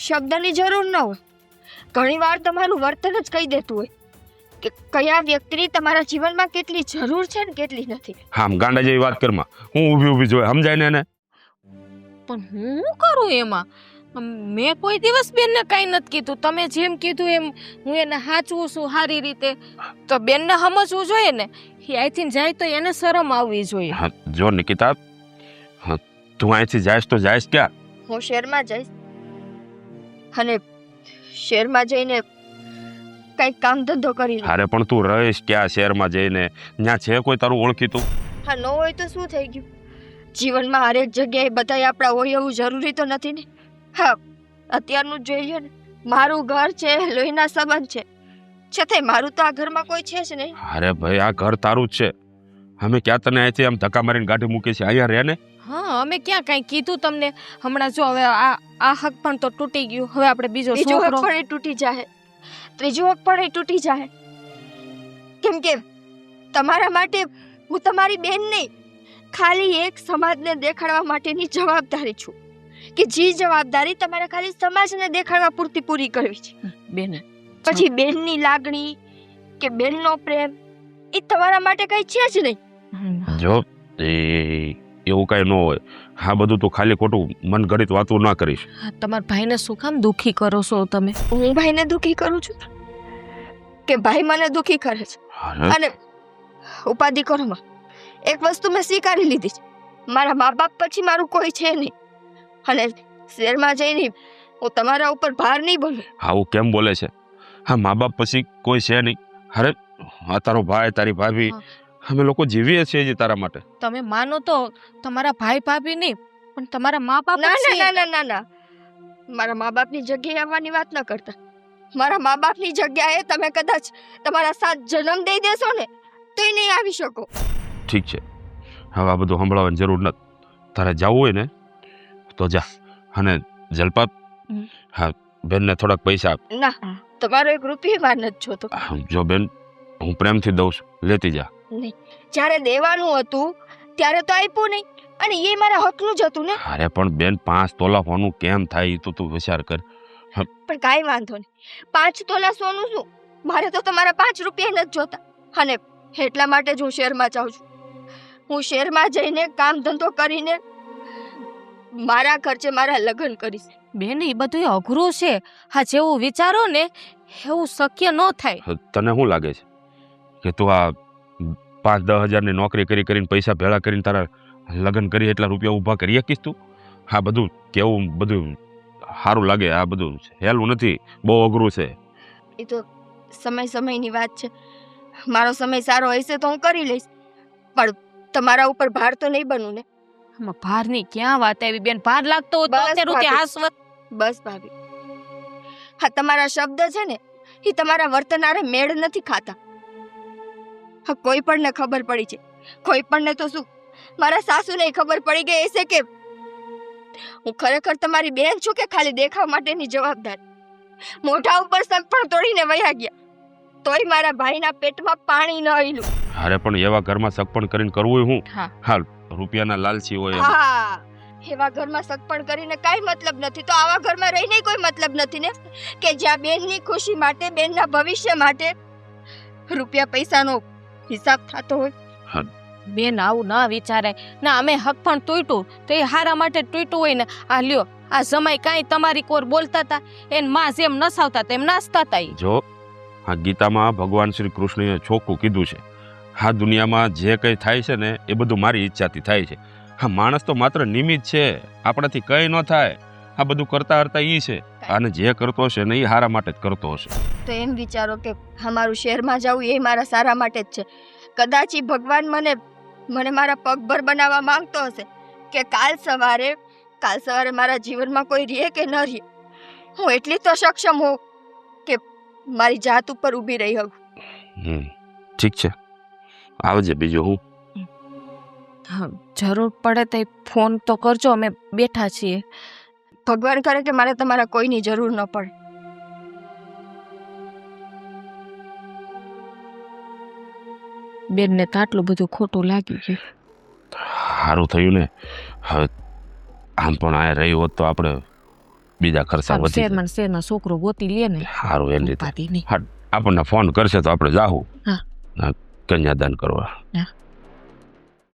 શબ્દની જરૂર ન હોય. ઘણી વાર તમારું વર્તન જ કહી દેતું હોય કે કયા વ્યક્તિની તમારા જીવનમાં કેટલી જરૂર છે ને કેટલી નથી. આમ ગાંડા જેવી વાત કરમાં હું ઊભી જોઈ સમજાય ને એને. પણ હું કરું એમાં? મેં કોઈ દિવસ બેનને કાંઈ નથી કીધું. તમે જેમ કીધું એમ હું એને સાચવું છું સારી રીતે. તો બેનને સમજવું જોઈએ ને. એ અહીંથી જાય તો એને શરમ આવવી જોઈએ. હા જો નિકિતા તું અહીંથી જાઈશ તો જાઈશ ક્યાં? હું શહેરમાં જઈશ અને શહેરમાં જઈને કંઈક કામ ધંધો કરી લઈશ. અરે પણ તું રહીશ ક્યાં શહેરમાં જઈને? ત્યાં છે કોઈ તારું ઓળખીતું? હા ન હોય તો શું થઈ ગયું? જીવનમાં હરેક જગ્યાએ બધાય આપણા હોય એવું જરૂરી તો નથી ને. હા અત્યારનું જ જોઈએ ને, મારું ઘર છે, લોહીના સંબંધ છે, છતાંય મારું તો આ ઘરમાં કોઈ છે જ નહીં. અરે ભાઈ આ ઘર તારું જ છે. અમે ક્યાં તને અહીંથી આમ ધક્કા મારીને ગાડી મૂકી છે? અહીંયા રહે ને. હા અમે ક્યાં કાંઈ કીધું તમને? હમણાં જો હવે આ હક પણ તો તૂટી ગયું. હવે આપણે બીજો બીજો હક છોકરો. પણ એ તૂટી જાય, ત્રીજો હક પણ એ તૂટી જાય. કેમ કે તમારા માટે હું તમારી બેન નહીં, ખાલી એક સમાજને દેખાડવા માટેની જવાબદારી છું કે જે જવાબદારી તમારે ખાલી સમાજને દેખાડવા પૂરતી પૂરી કરવી છે. બેન પછી બેનની લાગણી કે બેનનો પ્રેમ એ તમારા માટે કઈ છે જ નહીં. જો એવું કઈ ન હોય. હા બધું તું ખાલી ખોટું મન ગણિત વાતું ના કરીશ. તમારા ભાઈને શું કામ દુખી કરો છો તમે? હું ભાઈને દુખી કરું છું કે ભાઈ મને દુખી કરે છે? અરે અને ઉપાધિ કરો માં એક વસ્તુ મેં સ્વીકારી લીધી છે, મારા મા બાપ પછી મારું કોઈ છે નહીં. અને શહેરમાં જઈને હું તમારા ઉપર ભાર નહીં બનું. આવું કેમ બોલે છે? હા મા બાપ પછી કોઈ છે નહીં. અરે આ તારો ભાઈ તારી ભાભી અમે લોકો જીવીએ છીએ જે તારા માટે. તમે માનો તો તમારા ભાઈ ભાભી નહીં પણ તમારા મા બાપ ના છે. ના ના ના ના, મારા મા બાપની જગ્યાએ આવવાની વાત ન કરતા. મારા મા બાપની જગ્યાએ તમે કદાચ તમારા સાથ જન્મ દઈ દેશો ને તોય નહીં આવી શકો. ઠીક છે હવે આ બધું સંભળાવવાની જરૂર નથી. તારે જવું હોય ને તો જા. અને જલપા હા બેનને થોડાક પૈસા આપ. ના તમારો એક રૂપિયો વાર નથી જોતો. જો બેન હું પ્રેમથી દઉં છું લેતી જા. નહીં, જ્યારે દેવાનું હતું ત્યારે તો આપ્યું નહીં અને એ મારા હકનું જ હતું ને. અરે પણ બેન 5 તોલા હોનું કેમ થાય એ તો તું વિચાર કર. પણ કાંઈ વાંધો નહીં, 5 તોલા સોનું શું, મારે તો તમારા 5 રૂપિયા નથી જોતા. અને એટલા માટે જ હું શહેરમાં જાઉં છું. હું શહેરમાં જઈને કામ ધંધો કરીને મારા ખર્ચે મારા લગ્ન કરીશ. બેન એ બધું અઘરું છે. હા જેવું વિચારો ને એવું શક્ય ન થાય. તને શું લાગે છે કે તું આ 5-10 હજારની નોકરી કરીને પૈસા ભેળા કરીને તારા લગ્ન કરી એટલા રૂપિયા ઊભા કરી શકીશ તું? હા બધું કેવું બધું સારું લાગે, આ બધું હેલું નથી, બહુ અઘરું છે. એ તો સમયની વાત છે. મારો સમય સારો હશે તો હું કરી લઈશ, પણ તમારા ઉપર ભાર તો નહીં બનું ને. આમાં ભારની ક્યાં વાત આવી બેન? ભાર લાગતો હોય તો બસ અત્યારે ભાભી. હાસવત. બસ ભાભી, હા તમારા શબ્દ છે ને એ તમારા વર્તનારે મેળ નથી ખાતા. હા કોઈ પણને ખબર પડી છે, કોઈ પણને તો શું મારા સાસુને ખબર પડી ગઈ હશે કે હું ખરેખર તમારી બેન છું કે ખાલી દેખાવ માટેની જવાબદાર. મોઢા ઉપર સંપણ તોડીને વયા ગયા તોય મારા ભાઈના પેટમાં પાણી ન આવેલું. અરે પણ એવા ઘરમાં સગપણ કરીને કરવું હું? હા. હાલ રૂપિયાના લાલચી હોય એમ. હા એવા ઘરમાં સગપણ કરીને કાંઈ મતલબ નથી તો આવા ઘરમાં રહીને કોઈ મતલબ નથી ને, કે જ્યાં બેનની ખુશી માટે બેનના ભવિષ્ય માટે રૂપિયા પૈસાનો હિસાબ થતો હોય. બેન આવું ના વિચારાય ના. અમે હક પણ તૂટ્યું તો એ હારા માટે તૂટ્યું હોય ને. આ લ્યો આ જમાઈ કાંઈ તમારી કોર બોલતા હતા એને માં જેમ નસાવતા તેમ નાચતા હતા. જો આ ગીતામાં ભગવાન શ્રી કૃષ્ણએ ચોખ્ખું કીધું છે, આ દુનિયામાં જે કંઈ થાય છે ને એ બધું મારી ઈચ્છાથી થાય છે. હા માણસ તો માત્ર નિમિત્ત છે, આપણાથી કંઈ ન થાય. આ બધું કરતા કરતા ઈ છે, અને જે કરતો હશે ને એ સારા માટે જ કરતો હશે. તો એમ વિચારો કે અમારું શહેરમાં જવું એ મારા સારા માટે જ છે. કદાચ ઈ ભગવાન મને મારા પગભર બનાવવા માંગતો હશે કે કાલ સવારે મારા જીવનમાં કોઈ રહે કે ન રહે, હું એટલી તો સક્ષમ હોઉં કે મારી જાત ઉપર ઊભી રહી શકું. ઠીક છે, આવજે. બીજું હું હા, જરૂર પડે તો ફોન તો કરજો, અમે બેઠા છીએ. ભગવાન કરે કે મારે તમારા કોઈની જરૂર ન પડે. બેનને તો આટલું બધું ખોટું લાગી ગયું. સારું થયું ને. હવે આમ પણ આ રહ્યું હોત તો આપણે બીજા ખર્ચા વધી જાય. શેરમાં છોકરો ગોતી લે ને સારું એની રીતે ઉપાધિ નહીં. આપણને ફોન કરશે તો આપણે જાહું હા. કન્યાદાન કરવા. હા.